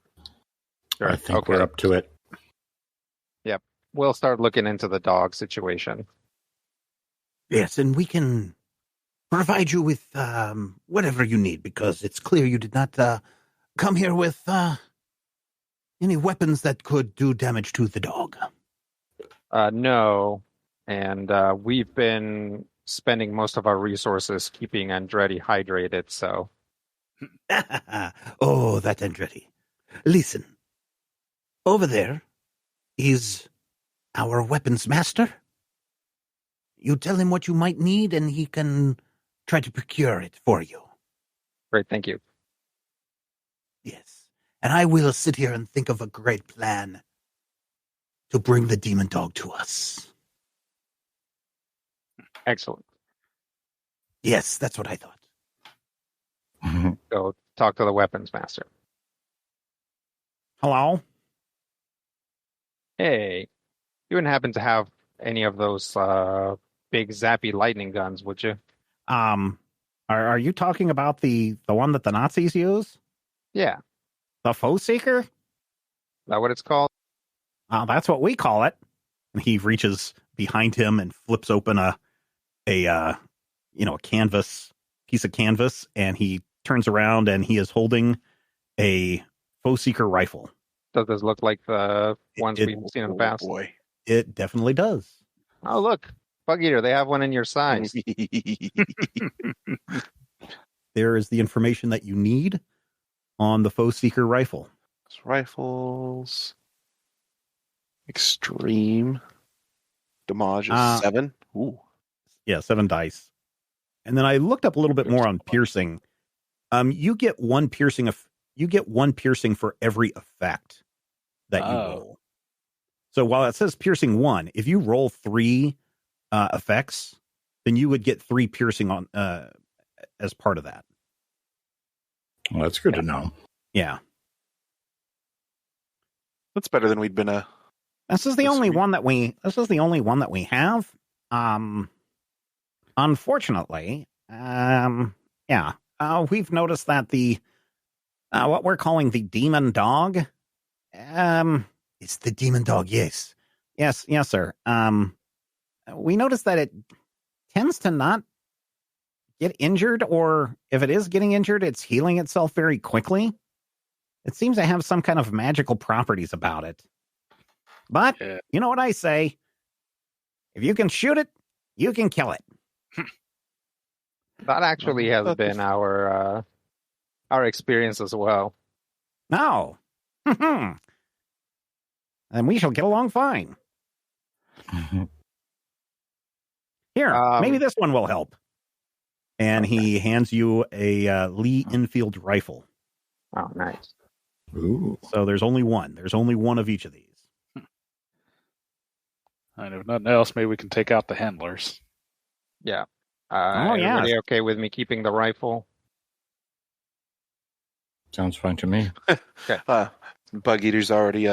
Sure. I think Okay. we're up to it. Yep. We'll start looking into the dog situation. Yes, and we can provide you with whatever you need, because it's clear you did not come here with any weapons that could do damage to the dog. No, and we've been spending most of our resources keeping Andretti hydrated, so... Oh, that Andretti. Listen, over there is our weapons master. You tell him what you might need, and he can try to procure it for you. Great, thank you. Yes. And I will sit here and think of a great plan to bring the demon dog to us. Excellent. Yes, that's what I thought. Go talk to the weapons master. Hello? Hey, you wouldn't happen to have any of those big zappy lightning guns, would you? Are you talking about the one that the Nazis use? Yeah. The foe seeker? Is that what it's called? That's what we call it. And he reaches behind him and flips open a piece of canvas, and he turns around and he is holding a foe seeker rifle. Does this look like the ones It- we've seen in the past? Boy. It definitely does. Oh, look, Bug Eater, they have one in your size. There is the information that you need on the foe seeker rifle. Rifles. Extreme. Damage is Uh, 7. Ooh. Yeah, 7 dice. And then I looked up a little bit more on piercing. You get one piercing for every effect that you roll. So while it says piercing 1, if you roll 3 effects, then you would get 3 piercing on as part of that. Well, that's good to know. Yeah. That's better than we'd been This is the only one that we have. Unfortunately, we've noticed that the what we're calling the demon dog, it's the demon dog. Yes, sir. We noticed that it tends to not get injured, or if it is getting injured, it's healing itself very quickly. It seems to have some kind of magical properties about it. But you know what I say? If you can shoot it, you can kill it. That actually has been our experience as well. No. And we shall get along fine. Here, maybe this one will help. And he hands you a Lee Enfield rifle. Oh, nice. Ooh. So there's only one. There's only one of each of these. And if nothing else, maybe we can take out the handlers. Yeah. yeah. Everybody okay with me keeping the rifle? Sounds fine to me. Bug Eater's already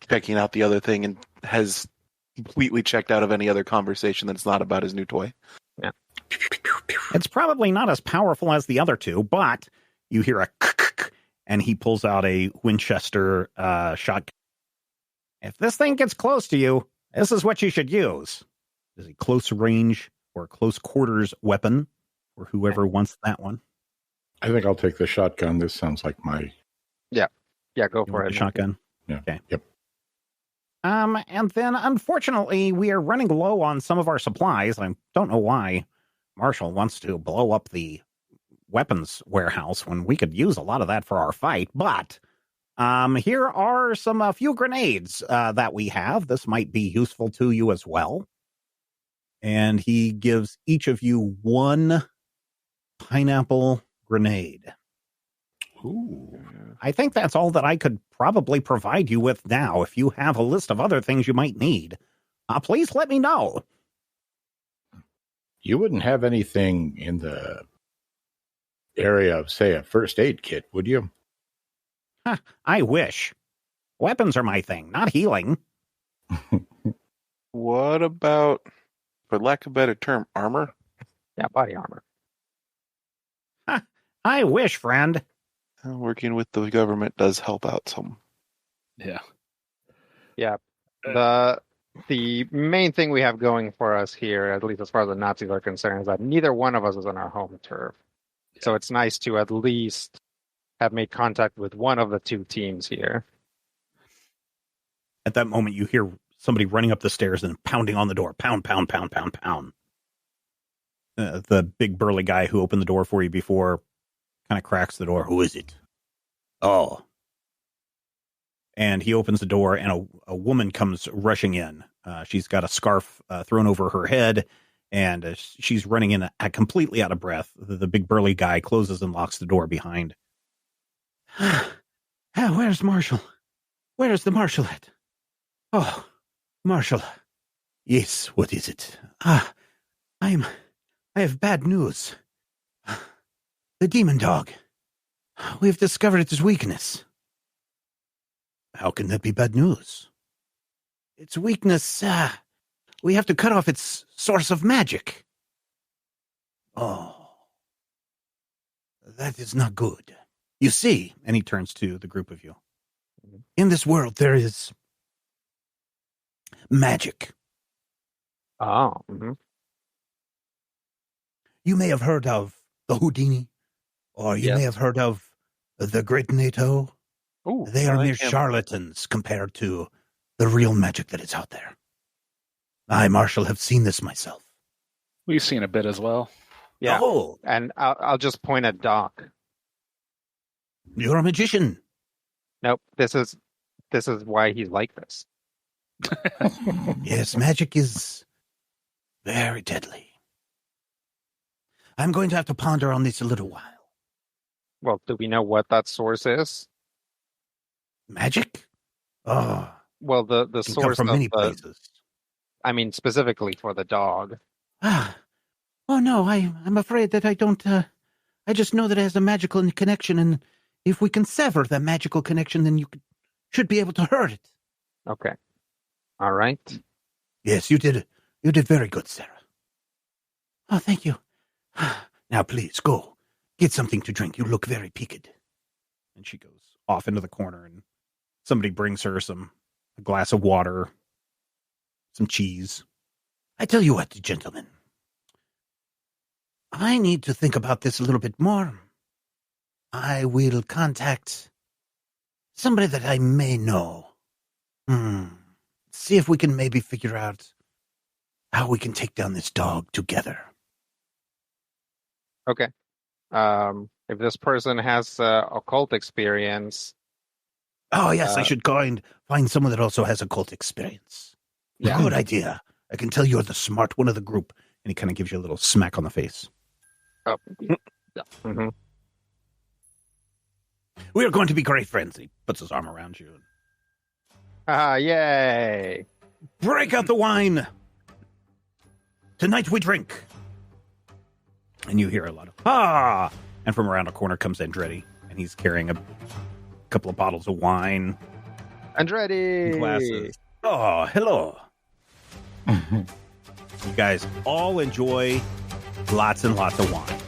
checking out the other thing and has completely checked out of any other conversation that's not about his new toy. Yeah. It's probably not as powerful as the other two, but you hear a and he pulls out a Winchester shotgun. If this thing gets close to you, this is what you should use. Is a close range or close quarters weapon, or whoever wants that one. I think I'll take the shotgun. This sounds like my... Yeah, go You for want it. the shotgun? Yeah. Okay. Yep. And then, unfortunately, we are running low on some of our supplies. I don't know why Marshall wants to blow up the weapons warehouse when we could use a lot of that for our fight. But here are a few grenades that we have. This might be useful to you as well. And he gives each of you one pineapple grenade. Ooh. I think that's all that I could probably provide you with now. If you have a list of other things you might need, please let me know. You wouldn't have anything in the area of, say, a first aid kit, would you? I wish. Weapons are my thing, not healing. What about, for lack of a better term, armor? Yeah, body armor. I wish, friend. Working with the government does help out some. Yeah. Yeah. The main thing we have going for us here, at least as far as the Nazis are concerned, is that neither one of us is on our home turf. So it's nice to at least have made contact with one of the two teams here. At that moment, you hear somebody running up the stairs and pounding on the door. Pound, pound, pound, pound, pound. The big burly guy who opened the door for you before kind of cracks the door. Who is it? Oh. And he opens the door, and a woman comes rushing in. She's got a scarf thrown over her head, and she's running in completely out of breath. The big burly guy closes and locks the door behind. Where's Marshall? Where's the Marshal at? Oh, Marshal. Yes, what is it? I have bad news. The demon dog. We've discovered its weakness. How can that be bad news? Its weakness, we have to cut off its source of magic. Oh, that is not good. You see, and he turns to the group of you. In this world, there is magic. Oh. Mm-hmm. You may have heard of the Houdini, or you may have heard of the Great NATO. Ooh, They are I mere like him. charlatans compared to the real magic that is out there. I, Marshall, have seen this myself. We've seen a bit as well. Yeah. Oh, And I'll just point at Doc. you're a magician. Nope. This is why he's like this. Yes, magic is very deadly. I'm going to have to ponder on this a little while. Well, do we know what that source is? Magic? Oh, Well, the it can come source from of many the, places. I mean, specifically for the dog. Oh no, I'm afraid that I don't, I just know that it has a magical connection, and if we can sever that magical connection, then you should be able to hurt it. Okay. All right. Yes, you did very good, Sarah. Oh, thank you. Now, please, go. Get something to drink. You look very peaked. And she goes off into the corner, and somebody brings her a glass of water, some cheese. I tell you what, gentlemen. I need to think about this a little bit more. I will contact somebody that I may know. See if we can maybe figure out how we can take down this dog together. Okay. If this person has occult experience, Oh, yes, I should go and find someone that also has occult experience. Yeah. Good idea. I can tell you're the smart one of the group. And he kind of gives you a little smack on the face. oh, yeah. Mm-hmm. We are going to be great friends. He puts his arm around you. Yay! Break out the wine. Tonight we drink. And you hear a lot of, And from around a corner comes Andretti. And he's carrying a couple of bottles of wine. Andretti! Glasses. Oh, hello. You guys all enjoy lots and lots of wine.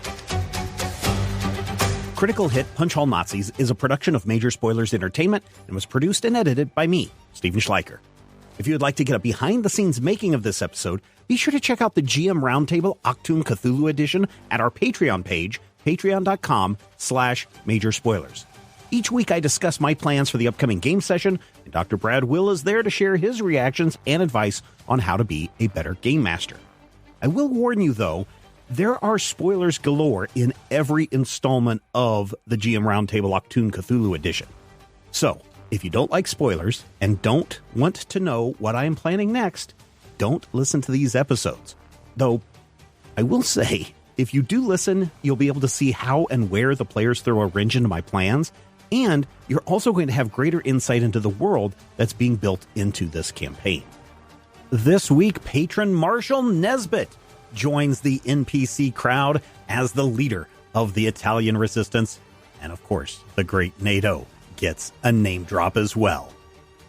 Critical Hit Punch All Nazis is a production of Major Spoilers Entertainment and was produced and edited by me, Stephen Schleicher. If you would like to get a behind-the-scenes making of this episode, be sure to check out the GM Roundtable Octoon Cthulhu Edition at our Patreon page, patreon.com/Major Spoilers. Each week I discuss my plans for the upcoming game session, and Dr. Brad Will is there to share his reactions and advice on how to be a better game master. I will warn you, though, there are spoilers galore in every installment of the GM Roundtable Octoon Cthulhu Edition. So, if you don't like spoilers and don't want to know what I am planning next, don't listen to these episodes. Though, I will say, if you do listen, you'll be able to see how and where the players throw a wrench into my plans, and you're also going to have greater insight into the world that's being built into this campaign. This week, patron Marshall Nesbitt joins the NPC crowd as the leader of the Italian resistance. And of course, the great NATO gets a name drop as well.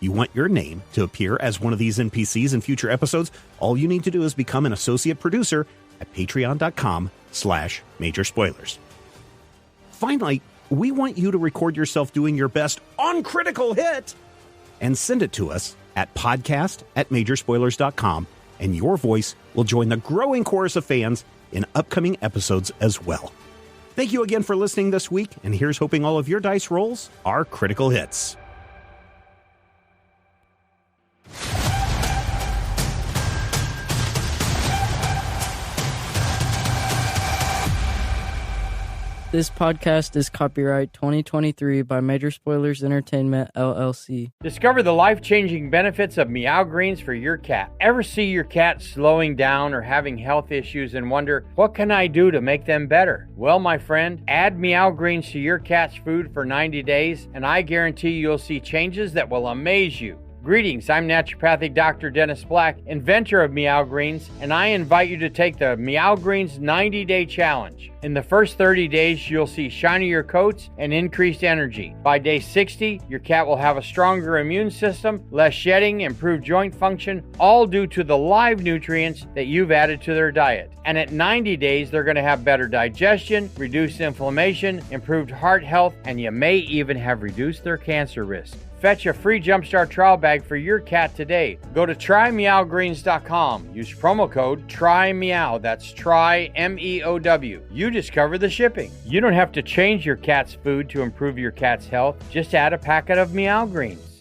You want your name to appear as one of these NPCs in future episodes? All you need to do is become an associate producer at patreon.com/Major Spoilers. Finally, we want you to record yourself doing your best on Critical Hit and send it to us at podcast@majorspoilers.com, and your voice will join the growing chorus of fans in upcoming episodes as well. Thank you again for listening this week, and here's hoping all of your dice rolls are critical hits. This podcast is copyright 2023 by Major Spoilers Entertainment, LLC. Discover the life-changing benefits of Meow Greens for your cat. Ever see your cat slowing down or having health issues and wonder, what can I do to make them better? Well, my friend, add Meow Greens to your cat's food for 90 days, and I guarantee you'll see changes that will amaze you. Greetings, I'm naturopathic Dr. Dennis Black, inventor of Meow Greens, and I invite you to take the Meow Greens 90-day challenge. In the first 30 days, you'll see shinier coats and increased energy. By day 60, your cat will have a stronger immune system, less shedding, improved joint function, all due to the live nutrients that you've added to their diet. And at 90 days, they're going to have better digestion, reduced inflammation, improved heart health, and you may even have reduced their cancer risk. Fetch a free Jumpstart trial bag for your cat today. Go to trymeowgreens.com. Use promo code TRYMEOW. That's try MEOW. You discover the shipping. You don't have to change your cat's food to improve your cat's health. Just add a packet of Meow Greens.